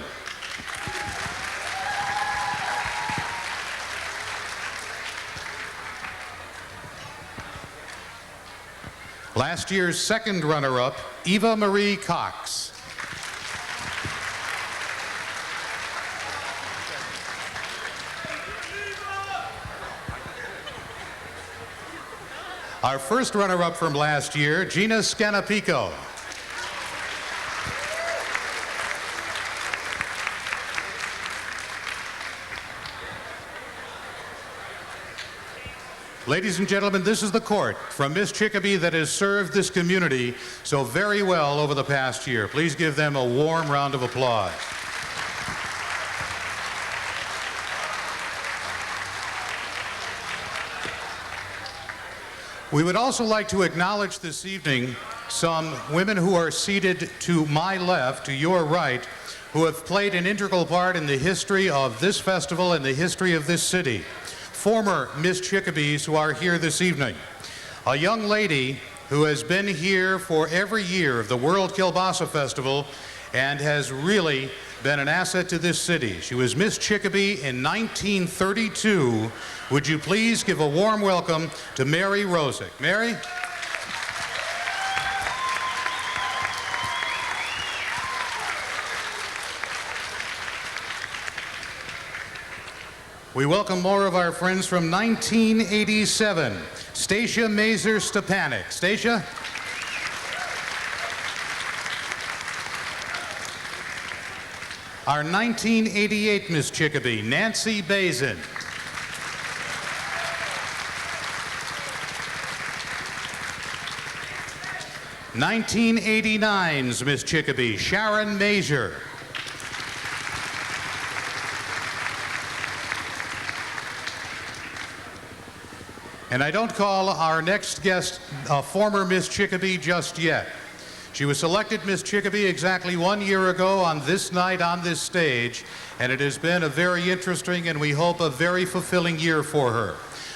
Last year's second runner-up, Eva Marie Cox. Our first runner-up from last year, Gina Scanapico. Ladies and gentlemen, this is the court from Miss Chicopee that has served this community so very well over the past year. Please give them a warm round of applause. We would also like to acknowledge this evening some women who are seated to my left, to your right, who have played an integral part in the history of this festival and the history of this city. Former Miss Chicopees who are here this evening. A young lady who has been here for every year of the World Kielbasa Festival and has really been an asset to this city. She was Miss Chicopee in 1932. Would you please give a warm welcome to Mary Rosick. Mary? We welcome more of our friends from 1987. Stacia Mazer-Stepanek. Stacia? Our 1988 Miss Chicopee, Nancy Bazin. (1989's Miss Chicopee, Sharon Mazur. And I don't call our next guest a former Miss Chicopee just yet. She was selected Miss Chicopee exactly 1 year ago on this night on this stage, and it has been a very interesting and we hope a very fulfilling year for her.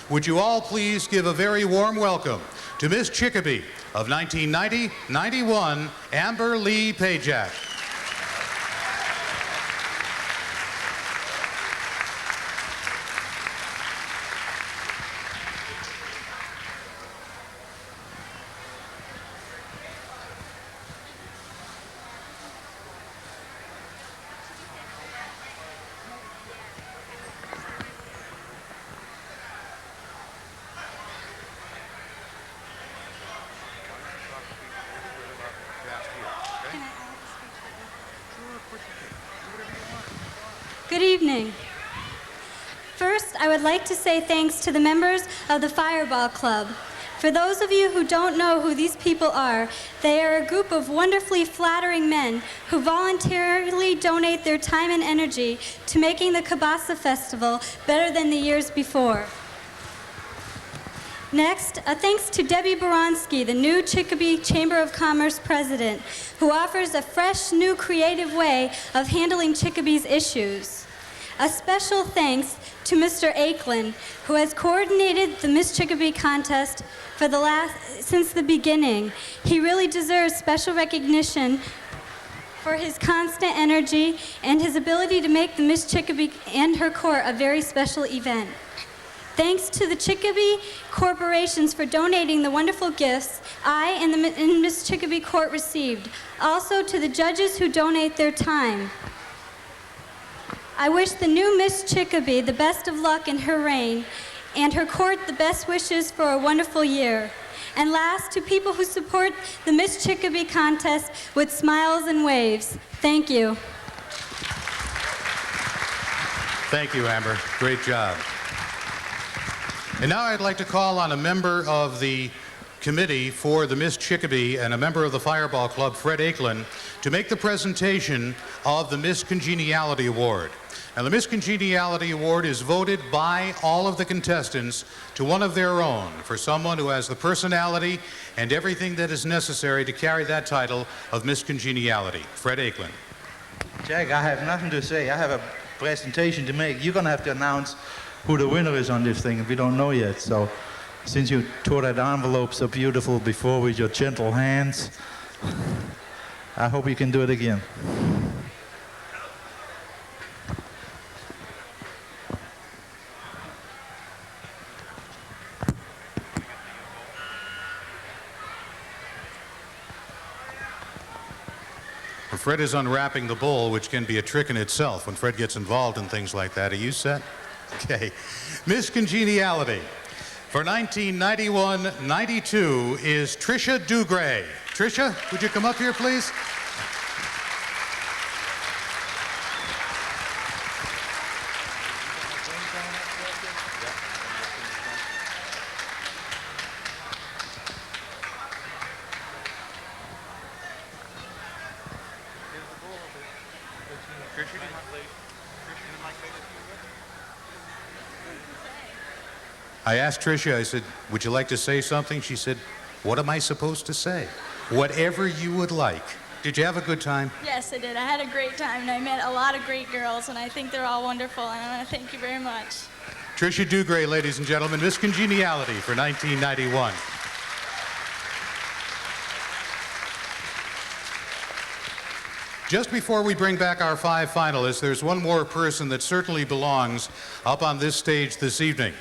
Would you all please give a very warm welcome to Miss Chicopee of 1990-91, Amber Lee Pajak. Good evening. First, I would like to say thanks to the members of the Fireball Club. For those of you who don't know who these people are, they are a group of wonderfully flattering men who voluntarily donate their time and energy to making the Kielbasa Festival better than the years before. Next, a thanks to Debbie Baronsky, the new Chicopee Chamber of Commerce president, who offers a fresh, new, creative way of handling Chicopee's issues. A special thanks to Mr. Akelin, who has coordinated the Miss Chicopee contest since the beginning. He really deserves special recognition for his constant energy and his ability to make the Miss Chicopee and her court a very special event. Thanks to the Chicopee corporations for donating the wonderful gifts I and Miss Chicopee Court received. Also to the judges who donate their time. I wish the new Miss Chicopee the best of luck in her reign and her court the best wishes for a wonderful year. And last, to people who support the Miss Chicopee contest with smiles and waves. Thank you. Thank you, Amber. Great job. And now I'd like to call on a member of the committee for the Miss Chicopee and a member of the Fireball Club, Fred Akelin, to make the presentation of the Miss Congeniality Award. Now, the Miss Congeniality Award is voted by all of the contestants to one of their own for someone who has the personality and everything that is necessary to carry that title of Miss Congeniality. Fred Akelin. Jack, I have nothing to say. I have a presentation to make. You're going to have to announce who the winner is on this thing if we don't know yet. So, since you tore that envelope so beautiful before with your gentle hands, I hope you can do it again. Fred is unwrapping the bowl, which can be a trick in itself when Fred gets involved in things like that. Are you set? Okay. Miss Congeniality for 1991-92 is Tricia Dugray. Tricia, would you come up here, please? I asked Tricia, I said, would you like to say something? She said, what am I supposed to say? Whatever you would like. Did you have a good time? Yes, I did. I had a great time, and I met a lot of great girls, and I think they're all wonderful, and I want to thank you very much. Tricia Dugray, ladies and gentlemen, Miss Congeniality for 1991. Just before we bring back our 5 finalists, there's one more person that certainly belongs up on this stage this evening.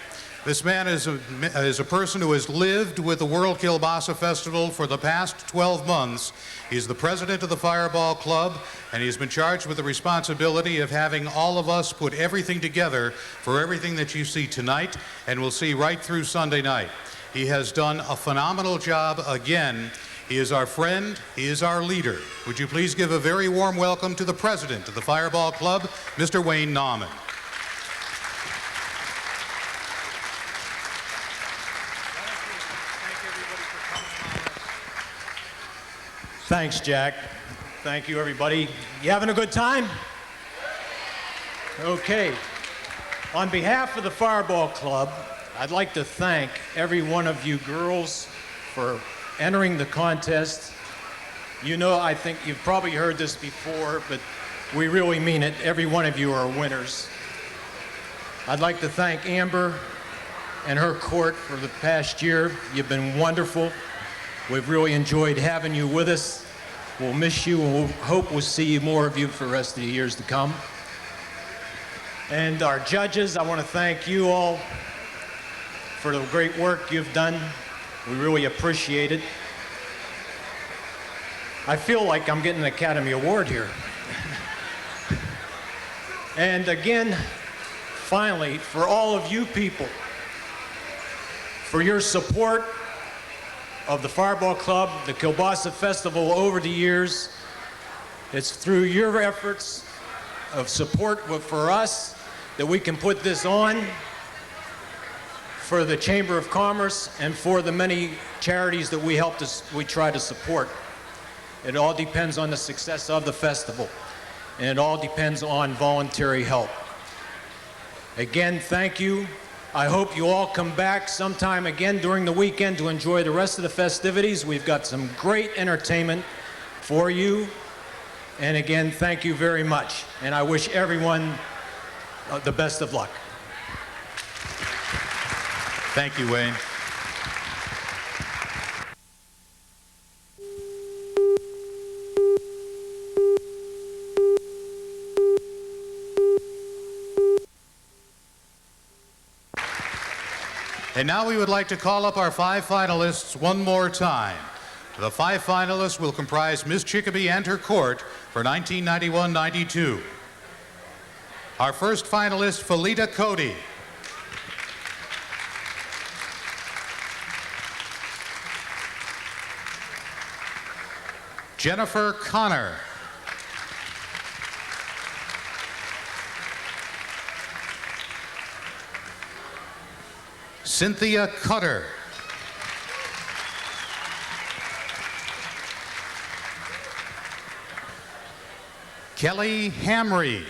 This man is a person who has lived with the World Kielbasa Festival for the past 12 months. He's the president of the Fireball Club, and he's been charged with the responsibility of having all of us put everything together for everything that you see tonight and will see right through Sunday night. He has done a phenomenal job again. He is our friend. He is our leader. Would you please give a very warm welcome to the president of the Fireball Club, Mr. Wayne Nauman. Thanks, Jack. Thank you, everybody. You having a good time? Okay. On behalf of the Fireball Club, I'd like to thank every one of you girls for entering the contest. You know, I think you've probably heard this before, but we really mean it. Every one of you are winners. I'd like to thank Amber and her court for the past year. You've been wonderful. We've really enjoyed having you with us. We'll miss you, and we'll hope we'll see more of you for the rest of the years to come. And our judges, I want to thank you all for the great work you've done. We really appreciate it. I feel like I'm getting an Academy Award here. And again, finally, for all of you people, for your support of the Fireball Club, the Kielbasa Festival over the years. It's through your efforts of support for us that we can put this on, for the Chamber of Commerce and for the many charities that we try to support. It all depends on the success of the festival, and it all depends on voluntary help. Again, thank you. I hope you all come back sometime again during the weekend to enjoy the rest of the festivities. We've got some great entertainment for you. And again, thank you very much. And I wish everyone the best of luck. Thank you, Wayne. And now we would like to call up our 5 finalists one more time. The 5 finalists will comprise Miss Chicopee and her court for 1991-92. Our first finalist, Felita Cody. Jennifer Connor. Cynthia Cutter. Kelly Hamry.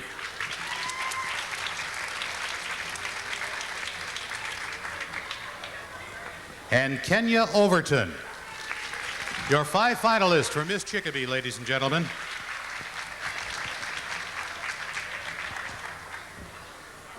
And Kenya Overton. Your 5 finalists for Miss Chicopee, ladies and gentlemen.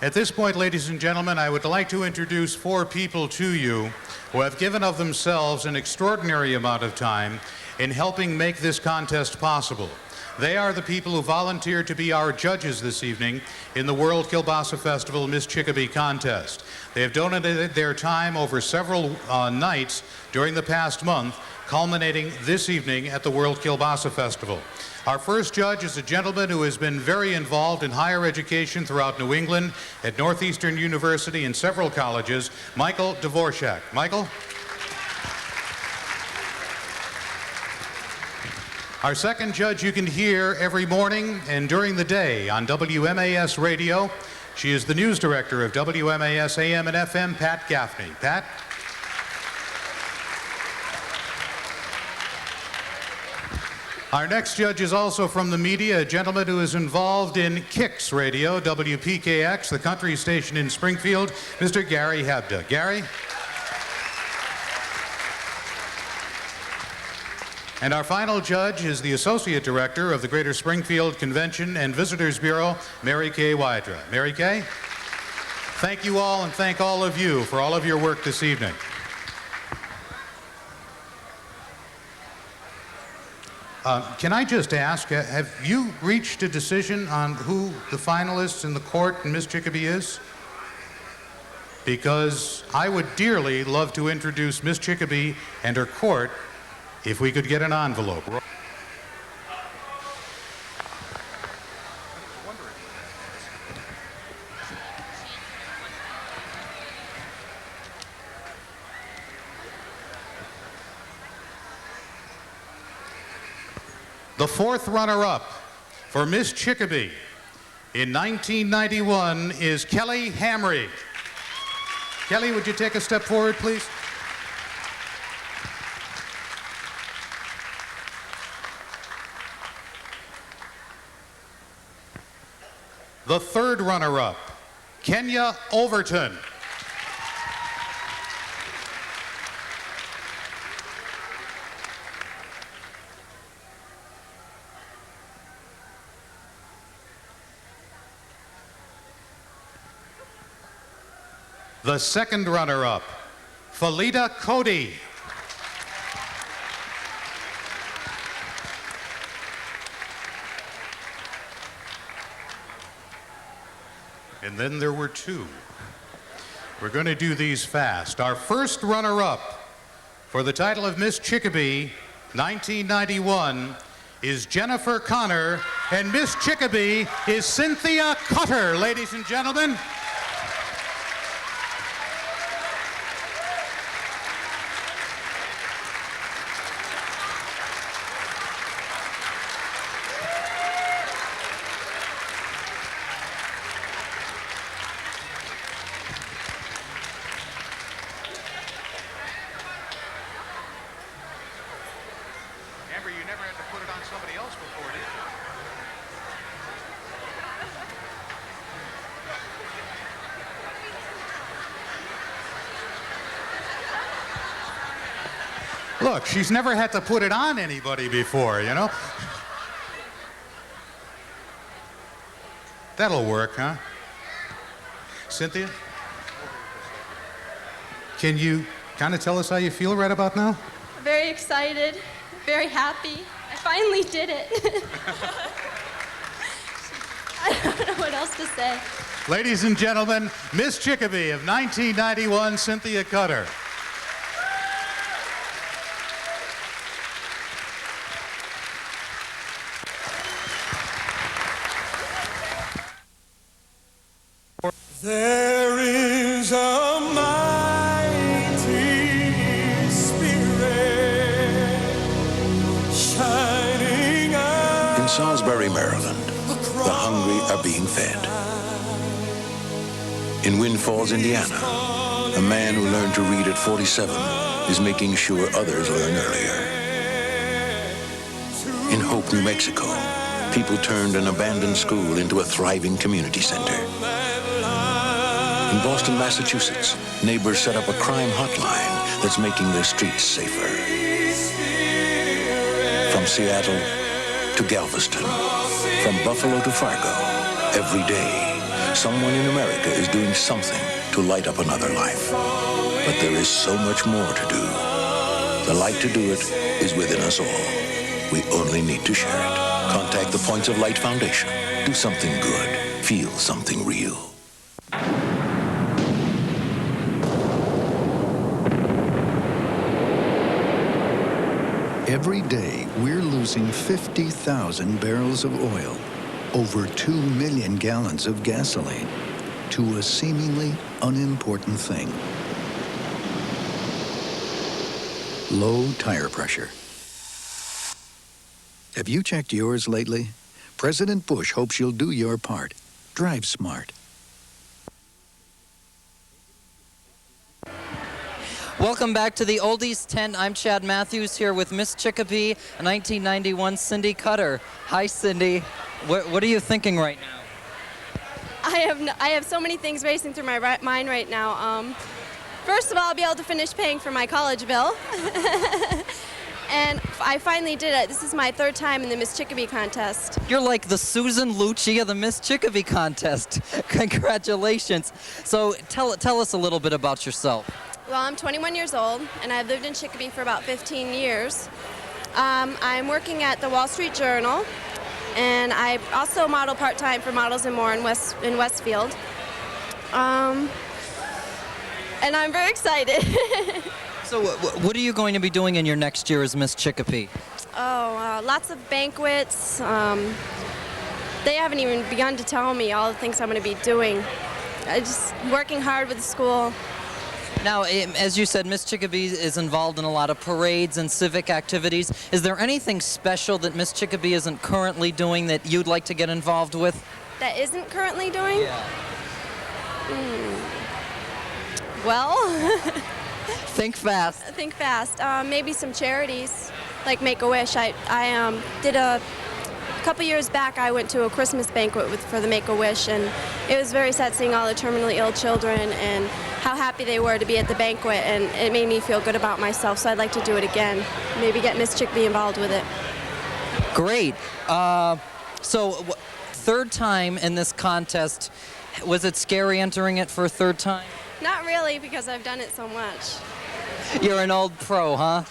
At this point, ladies and gentlemen, I would like to introduce 4 people to you who have given of themselves an extraordinary amount of time in helping make this contest possible. They are the people who volunteered to be our judges this evening in the World Kielbasa Festival Miss Chicopee contest. They have donated their time over several nights during the past month, culminating this evening at the World Kielbasa Festival. Our first judge is a gentleman who has been very involved in higher education throughout New England, at Northeastern University and several colleges, Michael Dvorak. Michael? Our second judge you can hear every morning and during the day on WMAS Radio. She is the news director of WMAS AM and FM, Pat Gaffney. Pat? Our next judge is also from the media, a gentleman who is involved in Kicks Radio, WPKX, the country station in Springfield, Mr. Gary Hebda. Gary? And our final judge is the Associate Director of the Greater Springfield Convention and Visitors Bureau, Mary Kay Wydra. Mary Kay? Thank you all, and thank all of you for all of your work this evening. Can I just ask, have you reached a decision on who the finalists in the court in Miss Chicopee is? Because I would dearly love to introduce Miss Chicopee and her court if we could get an envelope. The 4th runner-up for Miss Chicopee in 1991 is Kelly Hamry. Kelly, would you take a step forward, please? The 3rd runner-up, Kenya Overton. The 2nd runner-up, Felita Cody. And then there were 2. We're going to do these fast. Our first runner-up for the title of Miss Chicopee 1991 is Jennifer Connor, and Miss Chicopee is Cynthia Cutter, ladies and gentlemen. Look, she's never had to put it on anybody before, you know? That'll work, huh? Cynthia? Can you kind of tell us how you feel right about now? Very excited, very happy. I finally did it. I don't know what else to say. Ladies and gentlemen, Miss Chicopee of 1991, Cynthia Cutter. There is a mighty spirit shining out. In Salisbury, Maryland, the hungry are being fed. In Wind Falls, Indiana, a man who learned to read at 47 is making sure others learn earlier. In Hope, New Mexico, People turned an abandoned school into a thriving community center. In Boston, Massachusetts, neighbors set up a crime hotline that's making their streets safer. From Seattle to Galveston, from Buffalo to Fargo, every day, someone in America is doing something to light up another life. But there is so much more to do. The light to do it is within us all. We only need to share it. Contact the Points of Light Foundation. Do something good. Feel something real. Every day, we're losing 50,000 barrels of oil, over 2 million gallons of gasoline, to a seemingly unimportant thing. Low tire pressure. Have you checked yours lately? President Bush hopes you'll do your part. Drive smart. Welcome back to the Oldies Tent. I'm Chad Matthews here with Miss Chicopee, 1991 Cindy Cutter. Hi, Cindy. What are you thinking right now? I have so many things racing through my mind right now. First of all, I'll be able to finish paying for my college bill. And I finally did it. This is my 3rd time in the Miss Chicopee contest. You're like the Susan Lucci of the Miss Chicopee contest. Congratulations. So tell us a little bit about yourself. Well, I'm 21 years old, and I've lived in Chicopee for about 15 years. I'm working at the Wall Street Journal, and I also model part-time for Models and More in Westfield. And I'm very excited. So what are you going to be doing in your next year as Miss Chicopee? Oh, lots of banquets. They haven't even begun to tell me all the things I'm going to be doing. Just working hard with the school. Now, as you said, Miss Chicopee is involved in a lot of parades and civic activities. Is there anything special that Miss Chicopee isn't currently doing that you'd like to get involved with? That isn't currently doing? Yeah. Well... Think fast. Think fast. Maybe some charities, like Make-A-Wish. I did a couple years back, I went to a Christmas banquet for the Make-A-Wish, and it was very sad seeing all the terminally ill children and how happy they were to be at the banquet, and it made me feel good about myself, so I'd like to do it again. Maybe get Miss Chicopee involved with it. Great. So, 3rd time in this contest. Was it scary entering it for a 3rd time? Not really, because I've done it so much. You're an old pro, huh?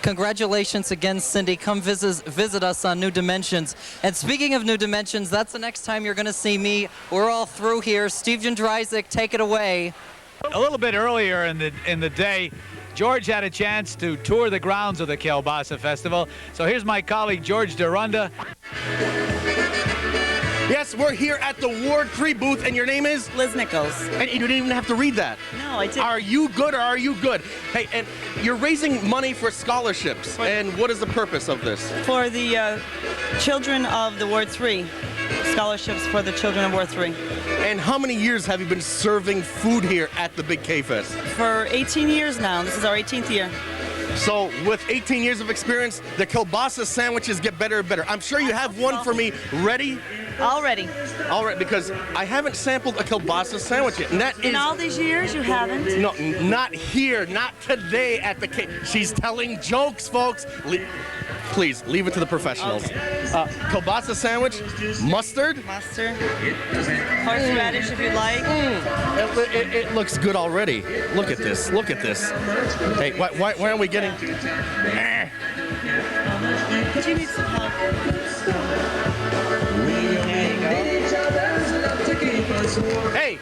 Congratulations again, Cindy. Come visit us on New Dimensions. And speaking of New Dimensions, that's the next time you're going to see me. We're all through here. Steve Jędrzejczyk, take it away. A little bit earlier in the day, George had a chance to tour the grounds of the Kielbasa Festival. So here's my colleague, George Durunda. Yes, we're here at the Ward 3 booth, and your name is? Liz Nichols. And you didn't even have to read that. No, I didn't. Are you good or are you good? Hey, and you're raising money for scholarships, and what is the purpose of this? For the children of the Ward 3. Scholarships for the children of Ward 3. And how many years have you been serving food here at the Big K-Fest? For 18 years now. This is our 18th year. So with 18 years of experience, the kielbasa sandwiches get better and better. I'm sure you have one for me ready? All ready. All right, because I haven't sampled a kielbasa sandwich yet. And that is... In all these years, you haven't? No, not here, not today at the K. She's telling jokes, folks. Please, leave it to the professionals. Okay. Kielbasa sandwich, mustard. Mustard. Horseradish if you like. It looks good already. Look at this, look at this. Hey, why aren't we getting... Do you need some help? Hey!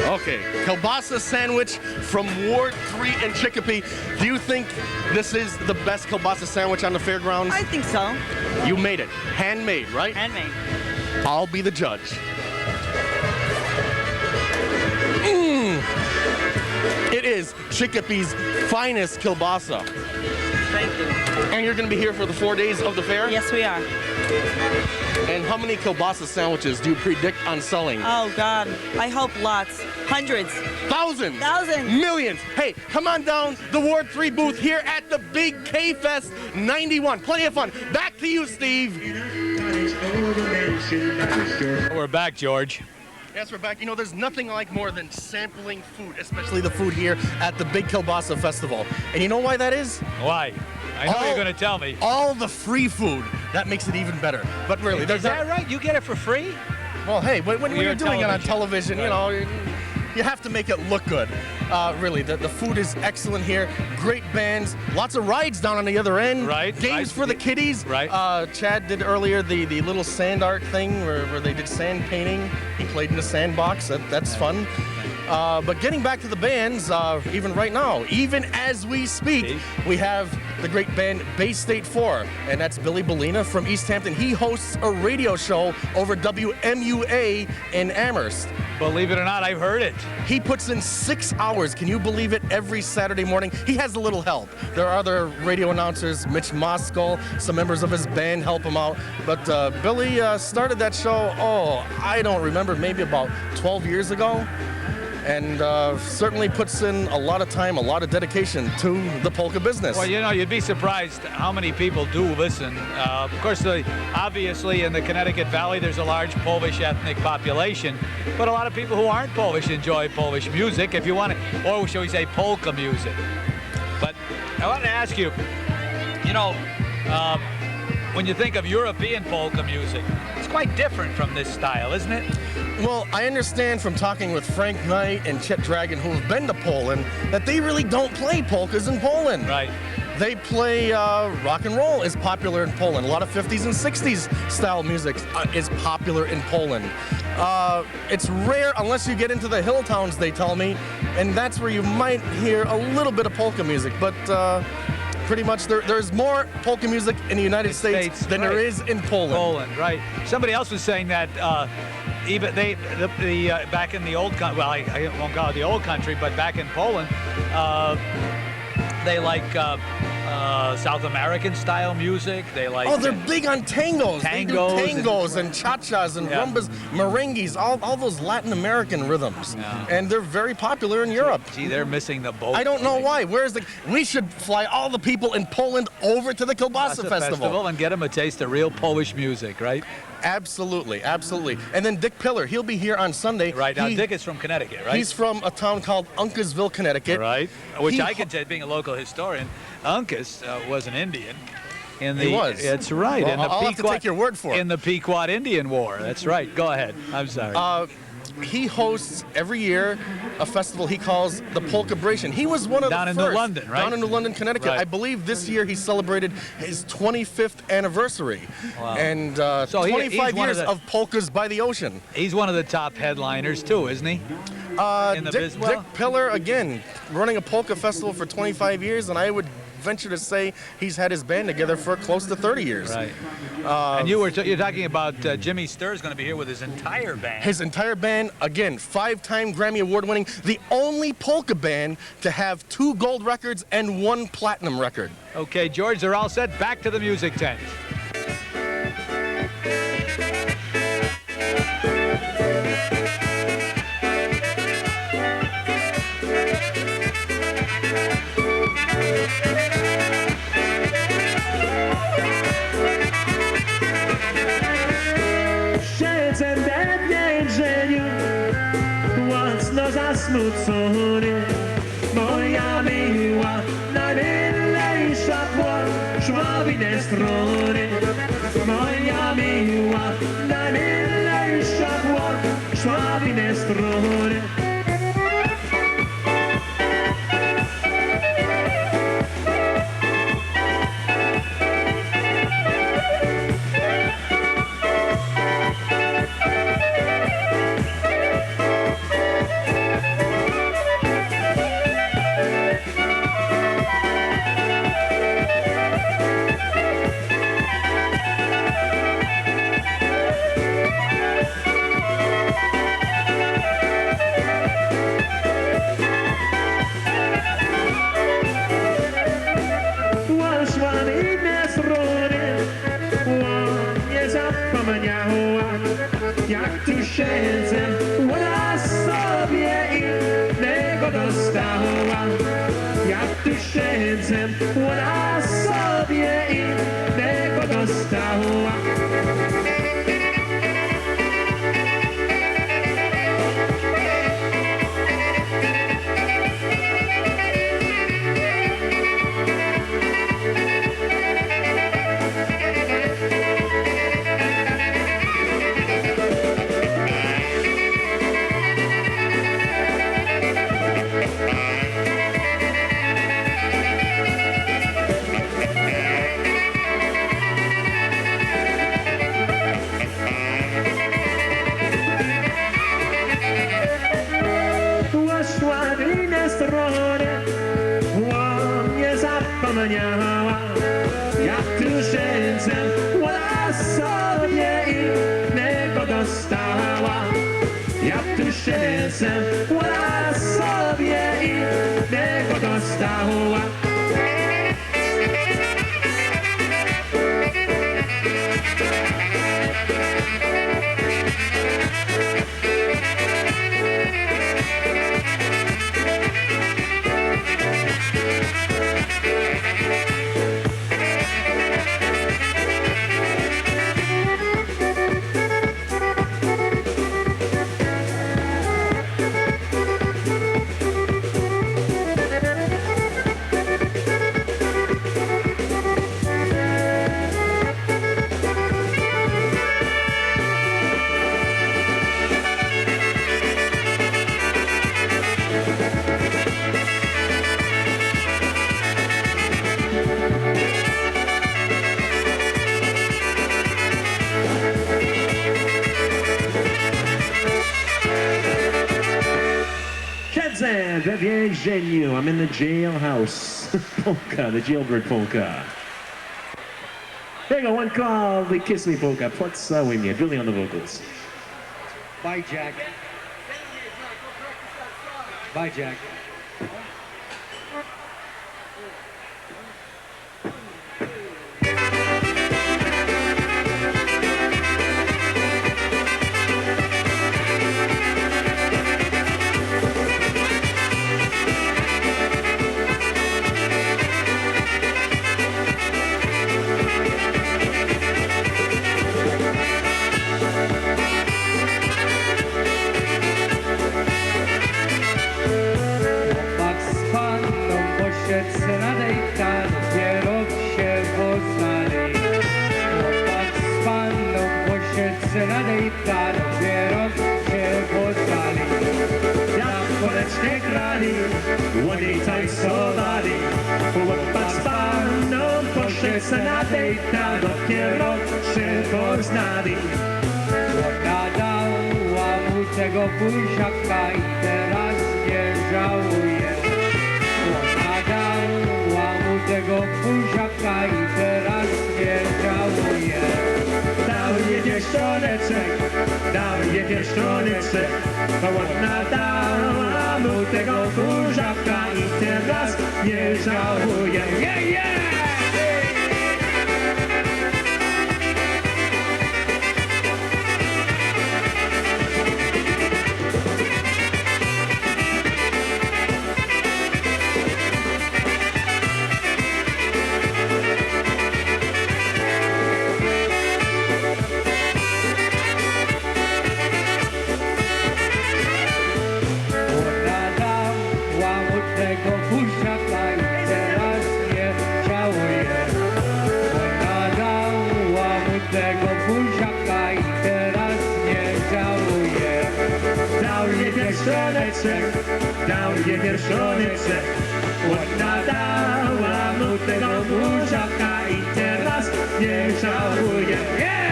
Okay, kielbasa sandwich from Ward 3 in Chicopee. Do you think this is the best kielbasa sandwich on the fairgrounds? I think so. You made it. Handmade, right? Handmade. I'll be the judge. It is Chicopee's finest kielbasa. Thank you. And you're going to be here for the 4 days of the fair? Yes, we are. And how many kielbasa sandwiches do you predict on selling? Oh, God. I hope lots. Hundreds. Thousands. Thousands. Millions. Hey, come on down the Ward 3 booth here at the Big K-Fest 91. Plenty of fun. Back to you, Steve. We're back, George. Yes, we're back. You know, there's nothing like more than sampling food, especially the food here at the Big Kielbasa Festival. And you know why that is? Why? I know you're going to tell me. All the free food. That makes it even better. But really, is that right? You get it for free? Well, hey, when you're doing it on television, right. You know, you have to make it look good. Really, the food is excellent here. Great bands. Lots of rides down on the other end. Right. Games for the kiddies. Right. Chad did earlier the little sand art thing where they did sand painting. He played in the sandbox. That's fun. But getting back to the bands, even right now, even as we speak, we have the great band Bay State 4, and that's Billy Bellina from East Hampton. He hosts a radio show over WMUA in Amherst. Believe it or not, I've heard it. He puts in 6 hours, can you believe it, every Saturday morning. He has a little help. There are other radio announcers, Mitch Moskal, some members of his band help him out. But Billy started that show, I don't remember, maybe about 12 years ago. And certainly puts in a lot of time, a lot of dedication to the polka business. Well, you know, you'd be surprised how many people do listen. Of course, obviously in the Connecticut Valley, there's a large Polish ethnic population, but a lot of people who aren't Polish enjoy Polish music, if you want to, or shall we say polka music. But I want to ask you, you know, when you think of European polka music, it's quite different from this style, isn't it? Well, I understand from talking with Frank Knight and Chet Dragon, who have been to Poland, that they really don't play polkas in Poland. Right. They play rock and roll is popular in Poland. A lot of 50s and 60s style music is popular in Poland. It's rare unless you get into the hill towns, they tell me, and that's where you might hear a little bit of polka music. But pretty much there's more polka music in the United States than there is in Poland. Poland, right. Somebody else was saying that even back in the old country, well, I won't call it the old country, but back in Poland, they like South American style music. They like. Oh, they're big on tangos. They do tangos and cha-chas and rumbas, merengues, all those Latin American rhythms. Yeah. And they're very popular in Europe. Gee, they're missing the boat. I don't know why. We should fly all the people in Poland over to the Kielbasa Festival and get them a taste of real Polish music, right? Absolutely, absolutely. And then Dick Pillar, he'll be here on Sunday. Right, now Dick is from Connecticut, right? He's from a town called Uncasville, Connecticut. Right, which I can say, being a local historian, Uncas was an Indian. He was. It's right. Well, I'll have to take your word for it. In the Pequot Indian War. That's right. Go ahead. I'm sorry. He hosts every year a festival he calls the Polka-bration. He was one of down the in first. New London, right? Down in New London, Connecticut. Right. I believe this year he celebrated his 25th anniversary. Wow. And so 25 years of polkas by the ocean. He's one of the top headliners too, isn't he? Dick Pillar, again, running a polka festival for 25 years, and I would venture to say he's had his band together for close to 30 years. Right. And you're talking about Jimmy Sturr's going to be here with his entire band. His entire band, again, 5-time Grammy Award winning, the only polka band to have 2 gold records and 1 platinum record. Okay, George, they're all set. Back to the music tent. Zasmucony, moja miła, najmilejsza płot, szła w inne strony. Moja miła, najmilejsza płot, szła w inne strony. tysięcy ona sobie innego dostała. Jak tysięcy ona sobie innego dostała. Zapomniała, jak tysięcem ona sobie innego dostała. Jak tysięcem ona sobie innego dostała. We więzieniu. I'm in the jailhouse. Polka, the jailbird polka. There you go, one called the Kiss Me Polka. What's with me? Billy on the vocals. Bye, Jack. Bye, Jack. One day tańcowali, chłopak z panną poszedł se na dejta, dopiero się poznali. Nadała mu tego buziaka i teraz nie żałuje. Nadała mu tego buziaka i teraz nie żałuje. Dał jej pieszczoneczek, to ładna dała mu tego buziaka i teraz nie żałuje. Yeah, yeah! Dał jej pierścioneczek, ładna dała mu tego buziaka i teraz nie żałuje. Yeah!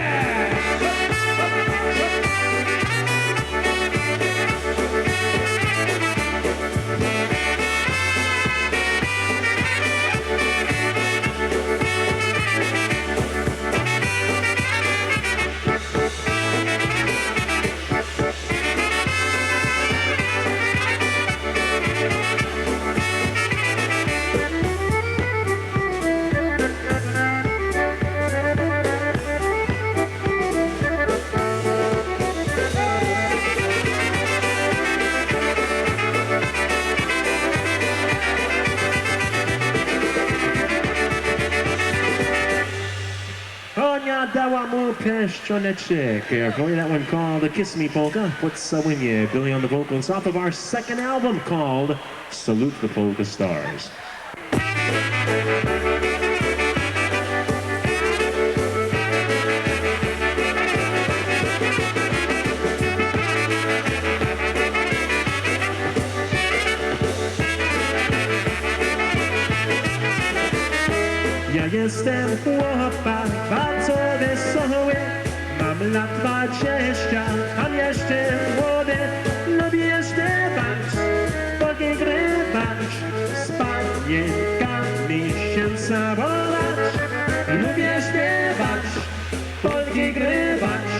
dała mu pieszczoneczek. Carefully, that one called Kiss Me Polka. Puts Winie Billy on the vocals off of our second album called Salute the Polka Stars. Ja jestem chłopak, bardzo wesoły, mam lat 20, a jeszcze młody. Lubię śpiewać, pogrywać, z panienkami się całować. Lubię śpiewać, pogrywać,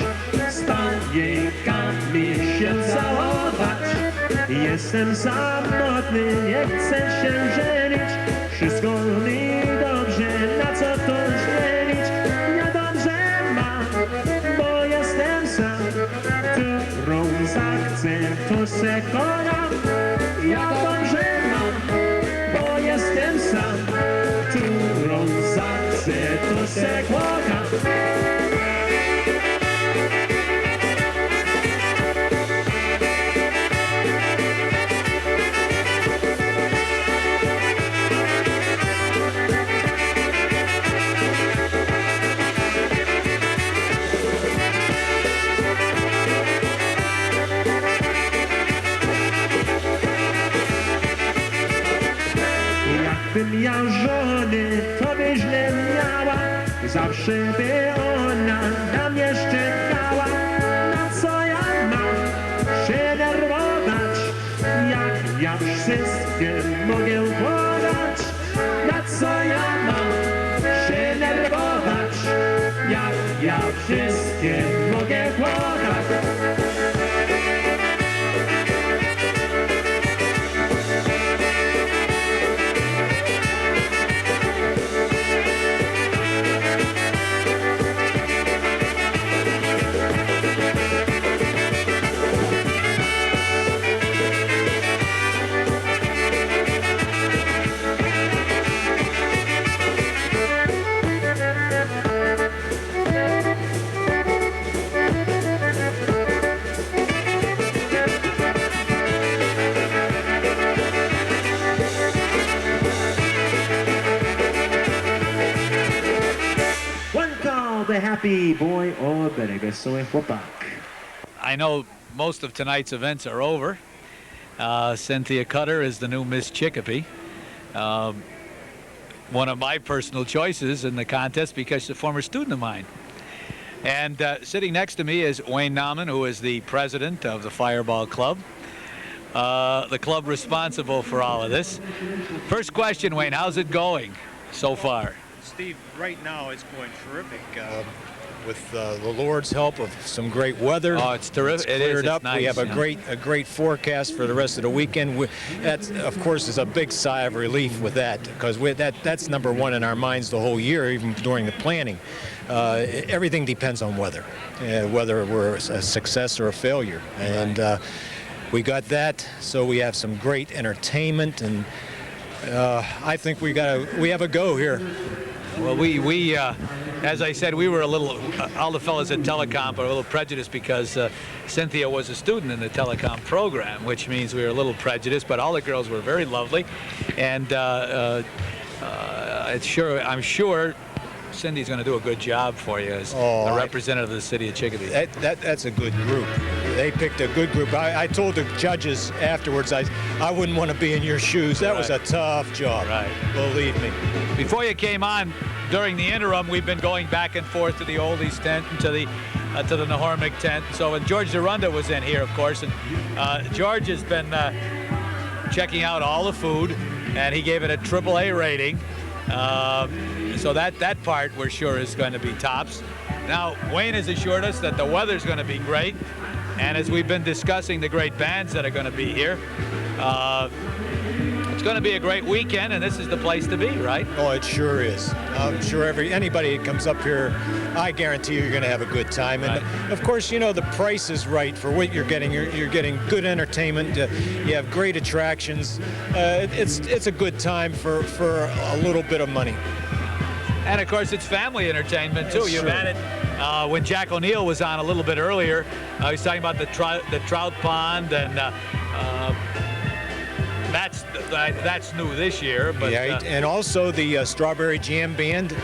z panienkami się całować. Jestem samotny, nie chcę się żenić, wszystko mi dobrze, na co to zmienić? Ja dobrze mam, bo jestem sam, którą zachcę, to se kocham. Ja dobrze mam, bo jestem sam, którą zachcę, to se kocham. Jakbym miał żony, to by źle miała, zawsze by ona na mnie szczekała. Na co ja mam się nerwować, jak ja wszystkim mogę podać? Na co ja mam się nerwować, jak ja wszystkim mogę podać? The happy boy or better, wesoły chłopak. I know most of tonight's events are over. Cynthia Cutter is the new Miss Chicopee. One of my personal choices in the contest because she's a former student of mine. And sitting next to me is Wayne Nauman, who is the president of the Fireball Club, the club responsible for all of this. First question, Wayne, how's it going so far? Steve, right now it's going terrific. With the Lord's help of some great weather. Oh, it's terrific. It's cleared up. Nice, we have a great forecast for the rest of the weekend. That, of course, is a big sigh of relief with that, because that's number one in our minds the whole year, even during the planning. Everything depends on weather, whether we're a success or a failure. And we got that, so we have some great entertainment, and I think we have a go here. Well, we as I said, we were a little, all the fellas at Telecom are a little prejudiced because Cynthia was a student in the Telecom program, which means we were a little prejudiced, but all the girls were very lovely. And I'm sure Cindy's going to do a good job for you as a representative of the city of Chicopee. That's a good group. They picked a good group. I told the judges afterwards, I wouldn't want to be in your shoes. That was a tough job. Right. Believe me. Before you came on, during the interim, we've been going back and forth to the Oldies tent and to the Nahormic tent. So and George Zarunda was in here, of course, and George has been checking out all the food, and he gave it a AAA rating. So that part we're sure is going to be tops. Now, Wayne has assured us that the weather's going to be great, and as we've been discussing the great bands that are going to be here, it's going to be a great weekend, and this is the place to be, right? Oh, it sure is. I'm sure anybody that comes up here, I guarantee you're going to have a good time. And of course, you know, the price is right for what you're getting. You're getting good entertainment. You have great attractions. It's a good time for a little bit of money. And of course, it's family entertainment too. You've had it when Jack O'Neill was on a little bit earlier. He was talking about the trout pond, and that's new this year. But yeah, and also the Strawberry Jam Band.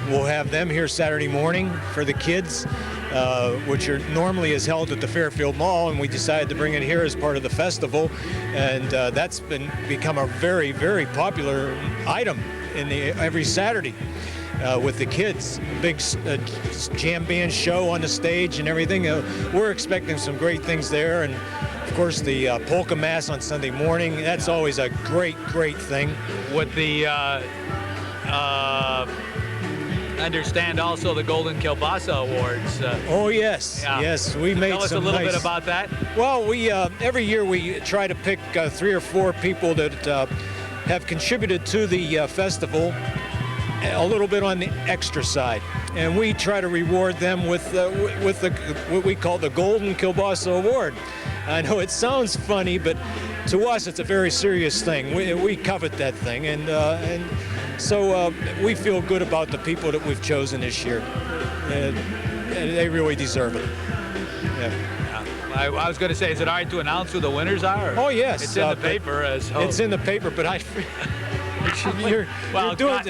We'll have them here Saturday morning for the kids, which normally is held at the Fairfield Mall, and we decided to bring it here as part of the festival, and that's become a very, very popular item in every Saturday. With the kids, big jam band show on the stage and everything. We're expecting some great things there, and of course the Polka Mass on Sunday morning. That's always a great, great thing. With the understand also the Golden Kielbasa Awards. Oh yes, yes, we made Tell us some a little nice... bit about that. Well, we every year we try to pick 3 or 4 people that have contributed to the festival a little bit on the extra side, and we try to reward them with what we call the Golden Kielbasa Award. I know it sounds funny, but to us it's a very serious thing. We covet that thing, and so we feel good about the people that we've chosen this year. And they really deserve it. Yeah. I was going to say, is it all right to announce who the winners are? Oh yes, it's in the paper as host. It's in the paper, but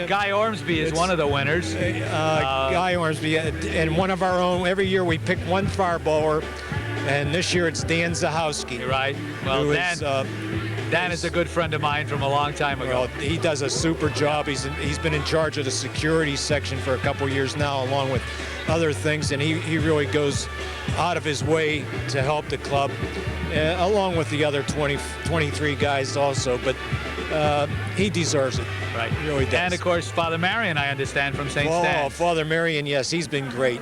Guy Ormsby is one of the winners. Guy Ormsby, and one of our own. Every year we pick one fireballer, and this year it's Dan Zahowski. Right. Well, Dan is a good friend of mine from a long time ago. Well, he does a super job. He's been in charge of the security section for a couple years now, along with other things, and he really goes out of his way to help the club, along with the other 23 guys also. But he deserves it. Right. He really does. And of course, Father Marion, I understand, from St. Stan's. Oh, Father Marion, yes, he's been great.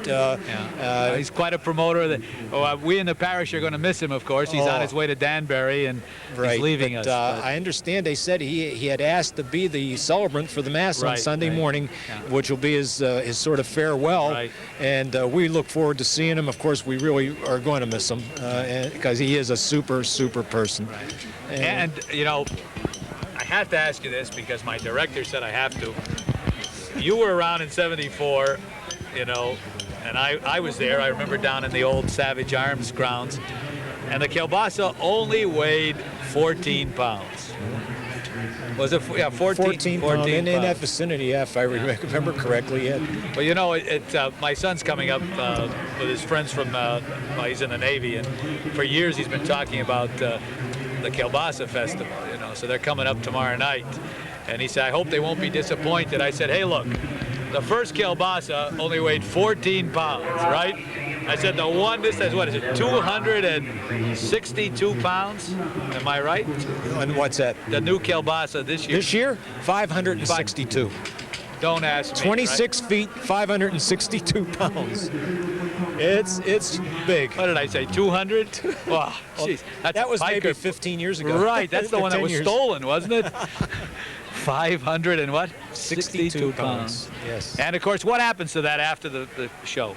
He's quite a promoter. We in the parish are going to miss him, of course. He's on his way to Danbury, and he's leaving us. I understand they said he had asked to be the celebrant for the Mass on Sunday morning, which will be his sort of farewell. Right. And we look forward to seeing him. Of course, we really are going to miss him because he is a super, super person. Right. And you know, I have to ask you this because my director said I have to. You were around in '74, you know, and I was there. I remember down in the old Savage Arms grounds, and the kielbasa only weighed 14 pounds. Was it? Yeah, 14 pounds. In that vicinity, if I remember correctly. Yeah. Well, you know, my son's coming up with his friends from, he's in the Navy, and for years he's been talking about the Kielbasa Festival, you know, so they're coming up tomorrow night. And he said, I hope they won't be disappointed. I said, hey, look, the first Kielbasa only weighed 14 pounds, right? I said, the one, this is, what is it, 262 pounds? Am I right? And what's that? The new Kielbasa this year. This year, 562. Don't ask me. 26 feet, 562 pounds. It's big. What did I say, 200? Wow, geez, that was maybe 15 years ago. Right, that's the one that was stolen, wasn't it? 562 pounds. Yes. And of course, what happens to that after the show?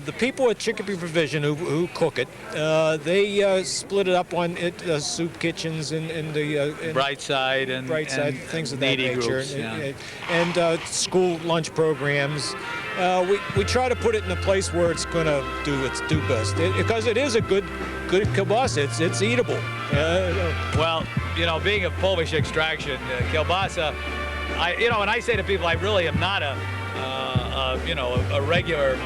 The people at Chicopee Provision who cook it, they split it up on soup kitchens and the Brightside and things of that nature, groups, and school lunch programs. We try to put it in a place where it's going to do best, because it is a good kielbasa. It's eatable. Well, you know, being of Polish extraction, kielbasa, when I say to people, I really am not a regular,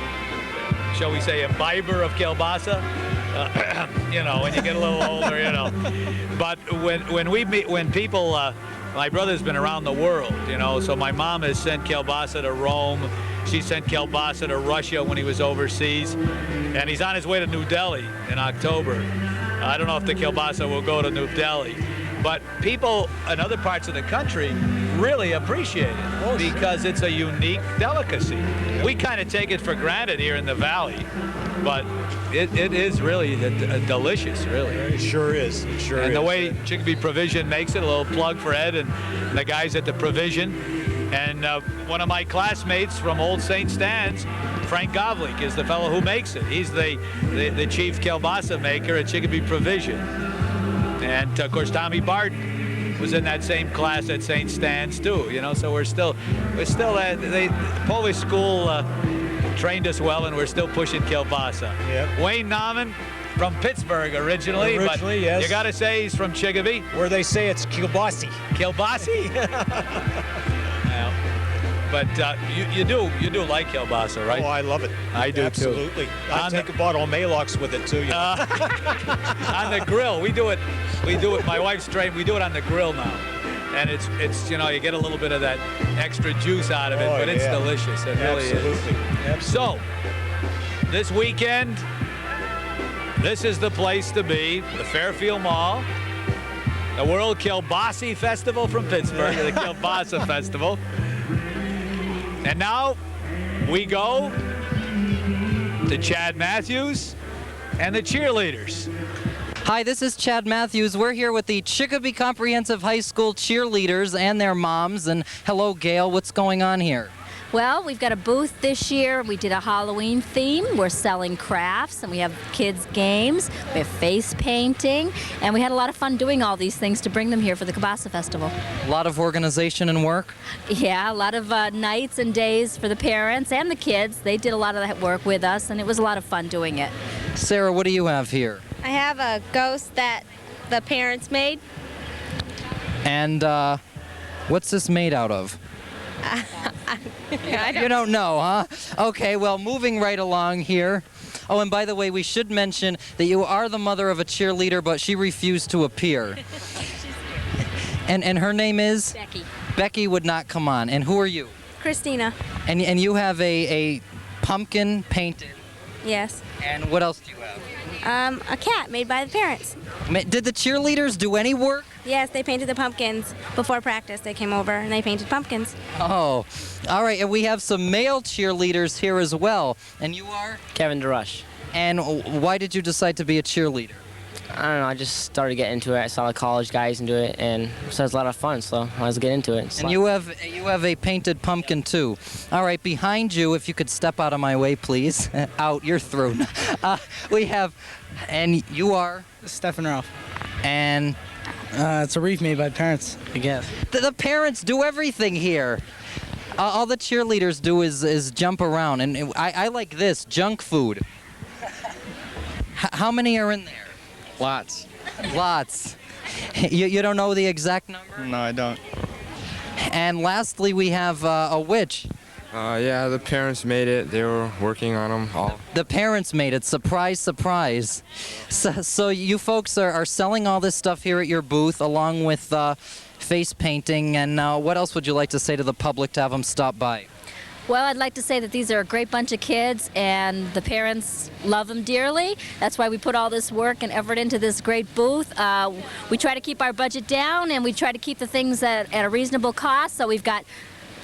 shall we say, imbiber of kielbasa. You know, when you get a little older, you know. But when people, my brother's been around the world, you know, so my mom has sent kielbasa to Rome. She sent kielbasa to Russia when he was overseas, and he's on his way to New Delhi in October. I don't know if the kielbasa will go to New Delhi, but people in other parts of the country really appreciate it because it's a unique delicacy. We kind of take it for granted here in the valley, but it is really delicious, really. It sure is. It sure is. And the way Chicopee Provision makes it, a little plug for Ed and the guys at the Provision. And one of my classmates from Old St. Stan's, Frank Govlik, is the fellow who makes it. He's the chief kielbasa maker at Chicopee Provision. And, of course, Tommy Barton was in that same class at St. Stan's too. You know, so we're still the Polish school trained us well, and we're still pushing Kielbasa. Yep. Wayne Nauman from Pittsburgh originally, but yes. you got to say he's from Chicopee. Where they say it's Kielbasi. Kielbasi? Well, but you do like Kielbasa, right? Oh, I love it. I do Absolutely. too. I take a bottle of Maalox with it too. You know? On the grill, we do it. My wife's trained. We do it on the grill now, and it's you know, you get a little bit of that extra juice out of it, but it's delicious. It really is. So this weekend, this is the place to be. The Fairfield Mall, the World Kielbasa Festival from Pittsburgh, the Kielbasa Festival. And now we go to Chad Matthews and the cheerleaders. Hi, this is Chad Matthews. We're here with the Chicopee Comprehensive High School cheerleaders and their moms. And hello, Gail. What's going on here? Well, we've got a booth this year. We did a Halloween theme. We're selling crafts, and we have kids' games. We have face painting, and we had a lot of fun doing all these things to bring them here for the Kielbasa Festival. A lot of organization and work? Yeah, a lot of nights and days for the parents and the kids. They did a lot of that work with us, and it was a lot of fun doing it. Sarah, what do you have here? I have a ghost that the parents made. And what's this made out of? You don't know, huh? Okay, well, moving right along here. Oh, and by the way, we should mention that you are the mother of a cheerleader, but she refused to appear. And her name is? Becky. Becky would not come on. And who are you? Christina. And you have a pumpkin painted. Yes. And what else do you have? A cat made by the parents. Did the cheerleaders do any work? Yes, they painted the pumpkins. Before practice, they came over and they painted pumpkins. Oh, all right. And we have some male cheerleaders here as well. And you are? Kevin DeRush. And why did you decide to be a cheerleader? I don't know, I just started getting into it. I saw the college guys do it, and so it was a lot of fun, so I was getting into it. And you have a painted pumpkin, too. All right, behind you, if you could step out of my way, please. Out, you're through. We have, and you are? Stefan Ralph. And? It's a wreath made by parents, I guess. The parents do everything here. All the cheerleaders do is jump around, and I like this, junk food. How many are in there? Lots. Lots. You don't know the exact number? No, I don't. And lastly, we have a witch. Yeah, the parents made it. They were working on them all. The parents made it. Surprise, surprise. So you folks are selling all this stuff here at your booth, along with face painting. And what else would you like to say to the public to have them stop by? Well, I'd like to say that these are a great bunch of kids, and the parents love them dearly. That's why we put all this work and effort into this great booth. We try to keep our budget down, and we try to keep the things at a reasonable cost. So we've got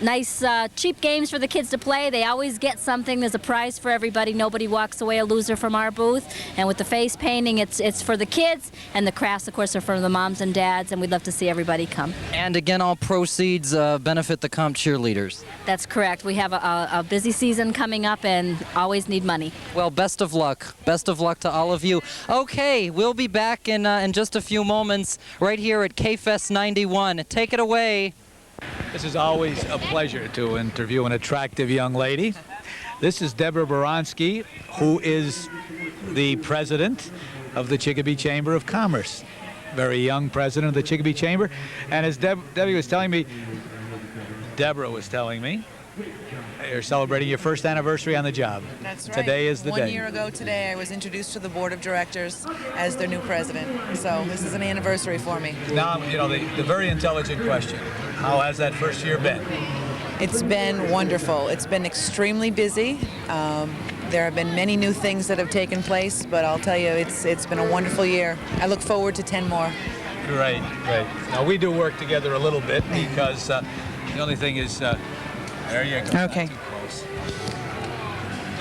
nice, cheap games for the kids to play. They always get something. There's a prize for everybody. Nobody walks away a loser from our booth. And with the face painting, it's for the kids, and the crafts, of course, are for the moms and dads, and we'd love to see everybody come. And again, all proceeds benefit the Comp cheerleaders. That's correct. We have a busy season coming up and always need money. Well, best of luck. Best of luck to all of you. Okay, we'll be back in just a few moments right here at K-Fest 91. Take it away. This is always a pleasure to interview an attractive young lady. This is Deborah Boronsky, who is the president of the Chicopee Chamber of Commerce. Very young president of the Chicopee Chamber. And as Deborah was telling me, you're celebrating your first anniversary on the job. That's right. Today is the day. 1 year ago today, I was introduced to the board of directors as their new president. So this is an anniversary for me. Now, the very intelligent question, how has that first year been? It's been wonderful. It's been extremely busy. There have been many new things that have taken place, but I'll tell you, it's been a wonderful year. I look forward to 10 more. Great. Now, we do work together a little bit because the only thing is, there you go. Okay. Not too close.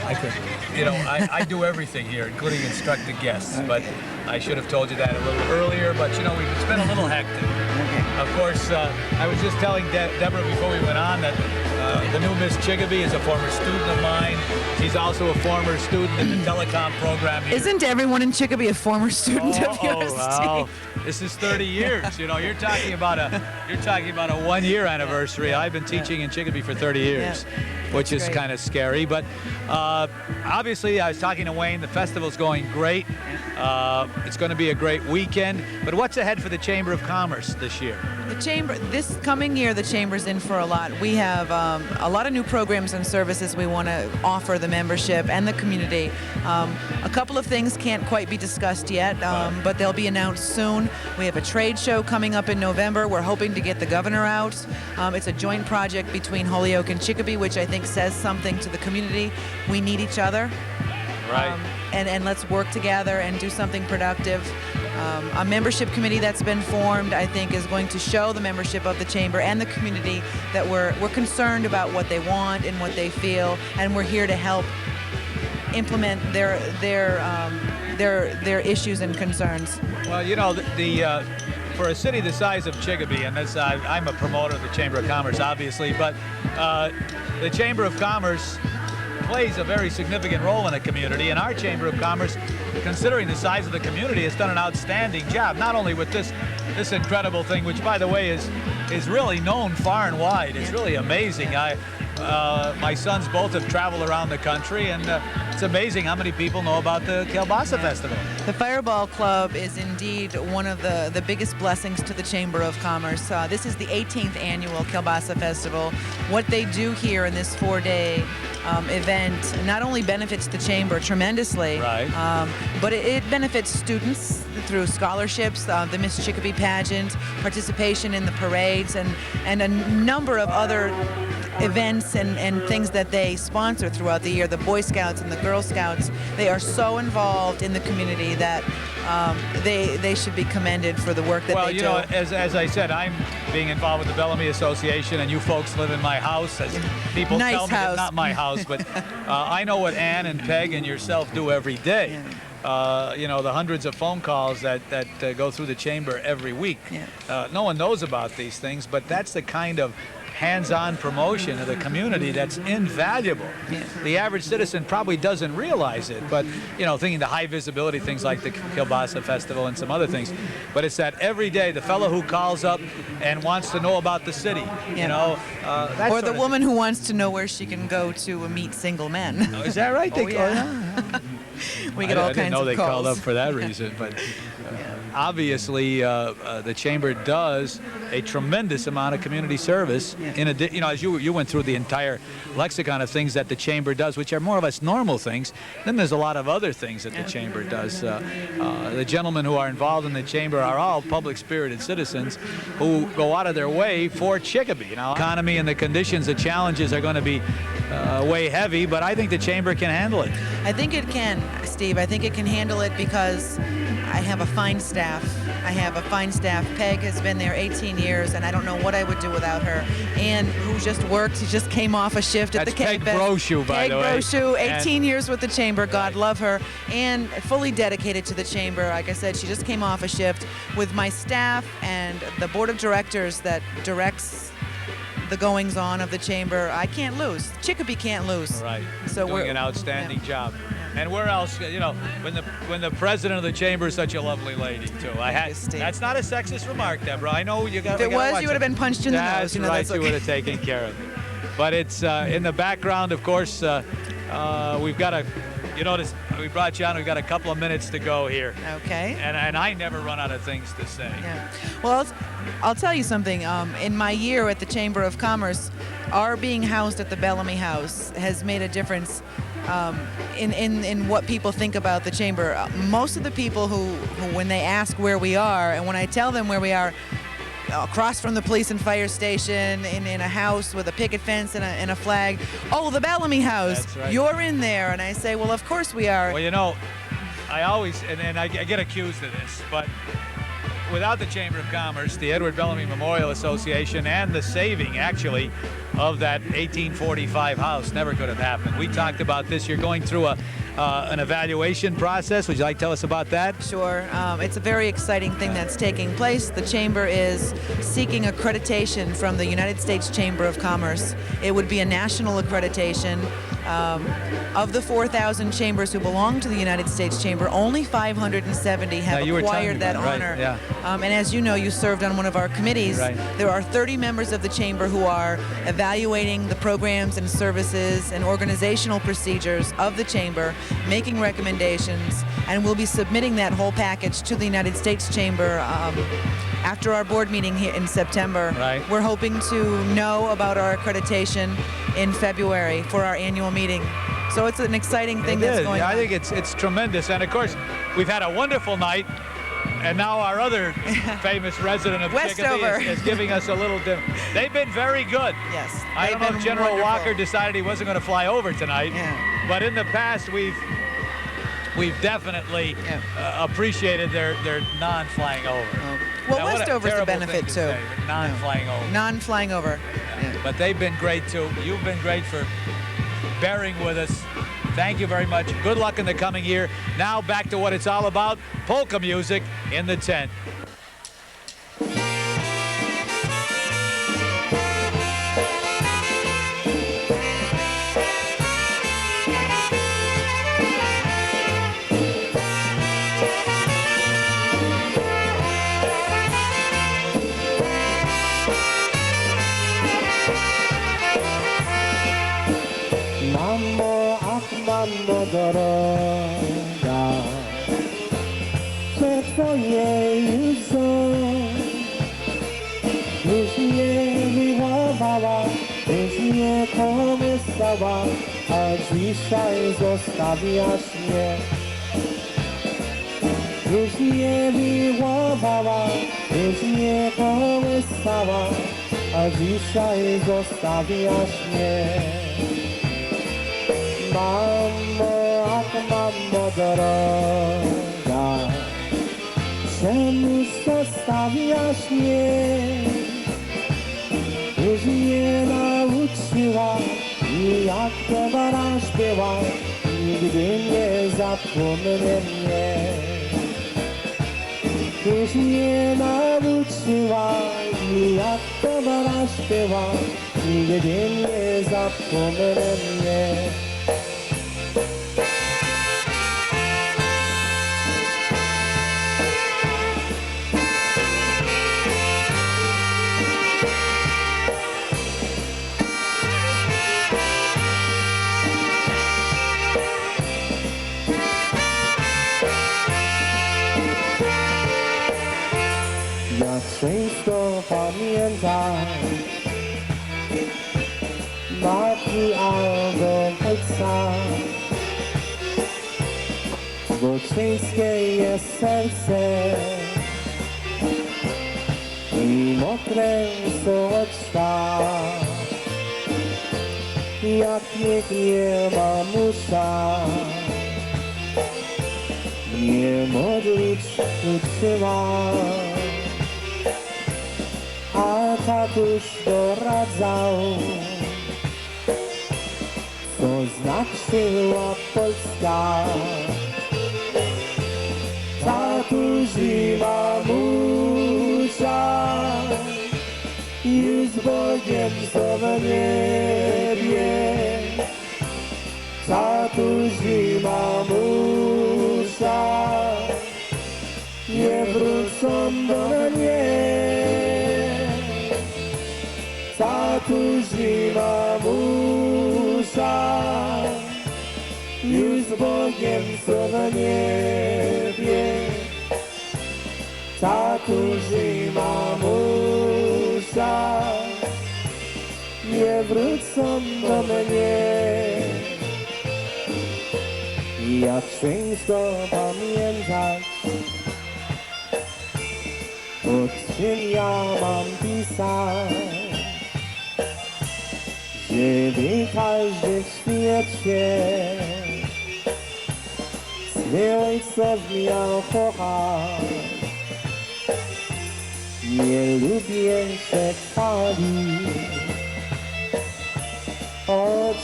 I do everything here, including instruct the guests, but I should have told you that a little earlier, but it's been a little hectic. Of course, I was just telling Deborah before we went on that The new Miss Chicopee is a former student of mine. She's also a former student in the telecom program here. Isn't everyone in Chicopee a former student of yours, well, Steve? this is 30 years. You know, you're talking about a 1-year anniversary. I've been teaching in Chicopee for 30 years, which is kind of scary. But obviously, I was talking to Wayne. The festival's going great. It's going to be a great weekend. But what's ahead for the Chamber of Commerce this year? The Chamber, this coming year, the Chamber's in for a lot. We have a lot of new programs and services we want to offer the membership and the community. A couple of things can't quite be discussed yet, but they'll be announced soon. We have a trade show coming up in November. We're hoping to get the governor out. It's a joint project between Holyoke and Chicopee, which I think says something to the community. We need each other. Right. And let's work together and do something productive. A membership committee that's been formed, I think, is going to show the membership of the Chamber and the community that we're concerned about what they want and what they feel, and we're here to help implement their issues and concerns. Well, you know, for a city the size of Chicopee, and this, I'm a promoter of the Chamber of Commerce, obviously, but the Chamber of Commerce plays a very significant role in the community, and our Chamber of Commerce, considering the size of the community, has done an outstanding job, not only with this incredible thing, which, by the way, is really known far and wide. It's really amazing. My sons both have traveled around the country, and it's amazing how many people know about the Kielbasa Festival. The Fireball Club is indeed one of the biggest blessings to the Chamber of Commerce. This is the 18th annual Kielbasa Festival. What they do here in this 4-day event not only benefits the Chamber tremendously, but it benefits students through scholarships, the Miss Chicopee pageant, participation in the parades, and a number of other events and things that they sponsor throughout the year. The Boy Scouts and the Girl Scouts, they are so involved in the community that they should be commended for the work that they do. Well, you know, as I said, I'm being involved with the Bellamy Association, and you folks live in my house. As people nice tell me, house. It's not my house, but I know what Ann and Peg and yourself do every day. You know, the hundreds of phone calls that go through the Chamber every week. No one knows about these things, but that's the kind of hands-on promotion of the community that's invaluable. The average citizen probably doesn't realize it, but, you know, thinking the high visibility things like the Kielbasa Festival and some other things, but it's that every day the fellow who calls up and wants to know about the city, you know. Or the woman who wants to know where she can go to meet single men. Oh, is that right? We get all kinds of calls. I didn't know they called up for that reason, but obviously the Chamber does a tremendous amount of community service. You know, as you went through the entire lexicon of things that the Chamber does, which are more or less normal things. Then there's a lot of other things that the Chamber does. The gentlemen who are involved in the Chamber are all public-spirited citizens who go out of their way for Chicopee. You know, economy and the conditions, the challenges are going to be way heavy, but I think the Chamber can handle it. I think it can, Steve. I think it can handle it because I have a fine staff. Peg has been there 18 years, and I don't know what I would do without her. Ann, who just worked, she just came off a shift at the Peg K-Fest. Brochu, by the way. Peg Brochu, 18 years with the Chamber. God love her. And fully dedicated to the Chamber. Like I said, she just came off a shift with my staff and the board of directors that directs the goings-on of the Chamber. I can't lose. Chicopee can't lose. Right. So doing an outstanding job. And where else? You know, when the president of the Chamber is such a lovely lady too. That's not a sexist remark, Deborah. I know you got. If it was, you would have been punched in the nose. You know, that's right. You would have taken care of it. But it's in the background, of course. We've got a. You notice we brought you on. We've got a couple of minutes to go here. Okay. And I never run out of things to say. Yeah. Well, I'll tell you something. In my year at the Chamber of Commerce, our being housed at the Bellamy House has made a difference in what people think about the Chamber. Most of the people who when they ask where we are, and when I tell them where we are, across from the police and fire station, in a house with a picket fence and a flag. Oh, the Bellamy House. That's right. You're in there. And I say, well, of course we are. Well, you know, I always, and I get accused of this, but without the Chamber of Commerce, the Edward Bellamy Memorial Association, and the saving, actually, of that 1845 house. Never could have happened. We talked about this. You're going through an evaluation process. Would you like to tell us about that? Sure. It's a very exciting thing that's taking place. The Chamber is seeking accreditation from the United States Chamber of Commerce. It would be a national accreditation. Of the 4,000 chambers who belong to the United States Chamber, only 570 have acquired that honor. Right, yeah. And as you know, you served on one of our committees. Right. There are 30 members of the Chamber who are evaluating the programs and services and organizational procedures of the Chamber, making recommendations, and we'll be submitting that whole package to the United States Chamber after our board meeting here in September. Right. We're hoping to know about our accreditation in February for our annual meeting. So it's an exciting thing that's going on. I think it's tremendous. And of course, we've had a wonderful night. And now our other famous resident of Chicopee is giving us a little different. They've been very good. Yes. I don't know if General wonderful. Walker decided he wasn't going to fly over tonight. Yeah. But in the past, we've definitely appreciated their non-flying over. Well, Now, what Westover's a terrible benefit thing to too. say, but non-flying over. Non-flying over. Yeah. But they've been great too. You've been great for bearing with us. Thank you very much. Good luck in the coming year. Now back to what it's all about, polka music in the tent. Mammo droga, że twoje już są. Już mnie miłowała, już mnie kołysała, a dzisiaj zostawiasz mnie. Już mnie miłowała, już mnie kołysała, a dzisiaj zostawiasz mnie. Mammo, ach mammo droga, czemuż zostawiasz mnie? Już mnie nauczyła i jak dobra śpiewa, nigdy nie zapomnę mnie. Już mnie nauczyła i jak dobra śpiewa, nigdy nie zapomnę mnie. Ja często pamiętam matki albo ojca, bo ciężkie jest serce i mokre są oczka. Jak nikt nie mamusza mnie modlić uczyła, a tatuś doradzał, co znaczyła Polska. Tatuś i mamusia już z Bogiem są w niebie. Tatuś i mamusia nie wrócą do mnie. Tatuś i mamusia już z Bogiem są w niebie. Tatuś i mamusia nie wrócą do mnie. Jak często pamiętać, o czym ja mam pisać, żeby każdy w świecie swych ojców miał kochać. Nie lubię się chwalić,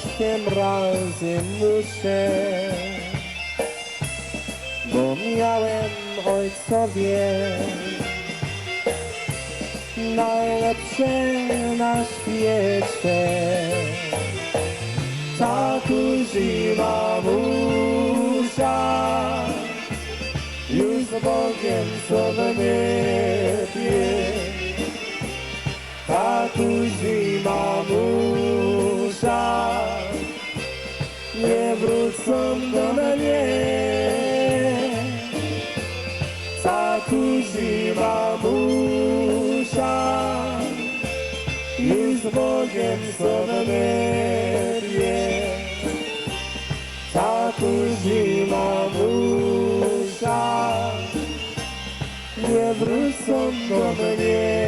oczkiem razem muszę, bo miałem ojcowie najlepsze na świecie. Tatuś i mamusia już z Bogiem są w niebie. Tatuś i mamusia nie wrócą do mnie. Tatuś i mamusia już z Bogiem są w niebie. Tatuś i mamusia nie wrócą do mnie.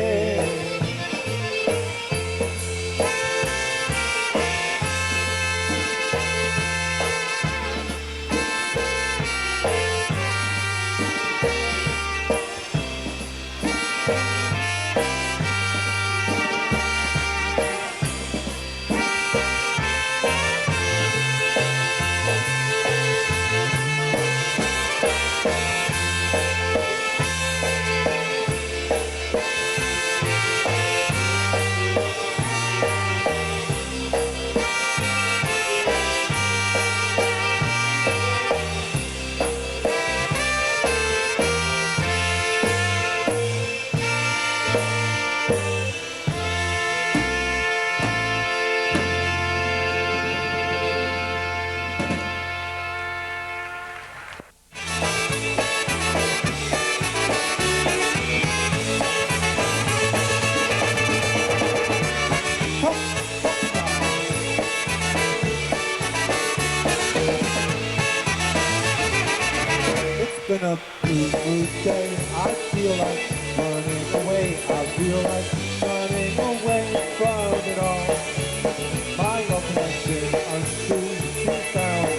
It's been a blue day. I feel like running away. I feel like running away from it all. My love has been untrue. She found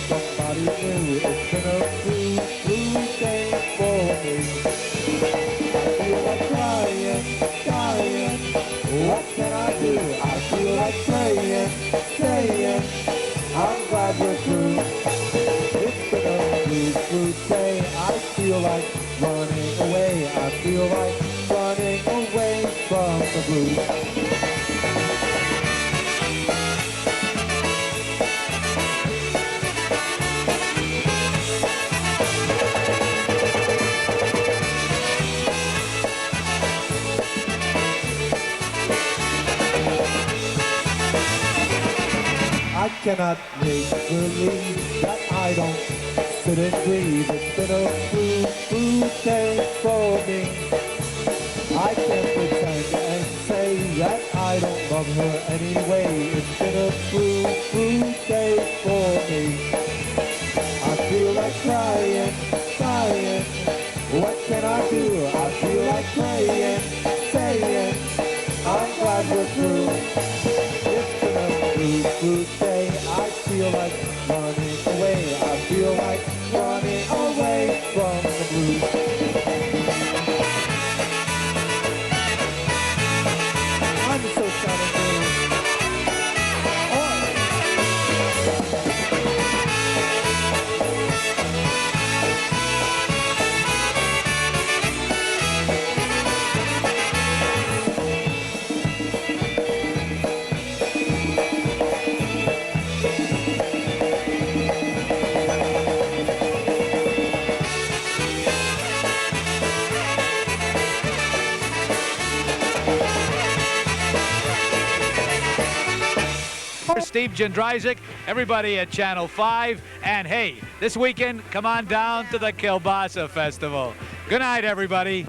somebody new. It's been a blue day for me. I feel like crying. What can I do? I feel like saying. I'm glad we're through. It's been a blue day. I feel like running away. I feel like running away from the blues. I cannot make believe that I don't sit and breathe. It's been a blue day for me. I can't pretend and say that I don't love her anyway. It's been a blue day for me. I feel like crying. What can I do? I feel like saying, I'm glad we're through. It's been a blue day. I feel like running away. I feel like running away from the blues. I'm so sad and blue. Steve Jendryzik, everybody at Channel 5, and hey, this weekend, come on down to the Kielbasa Festival. Good night, everybody.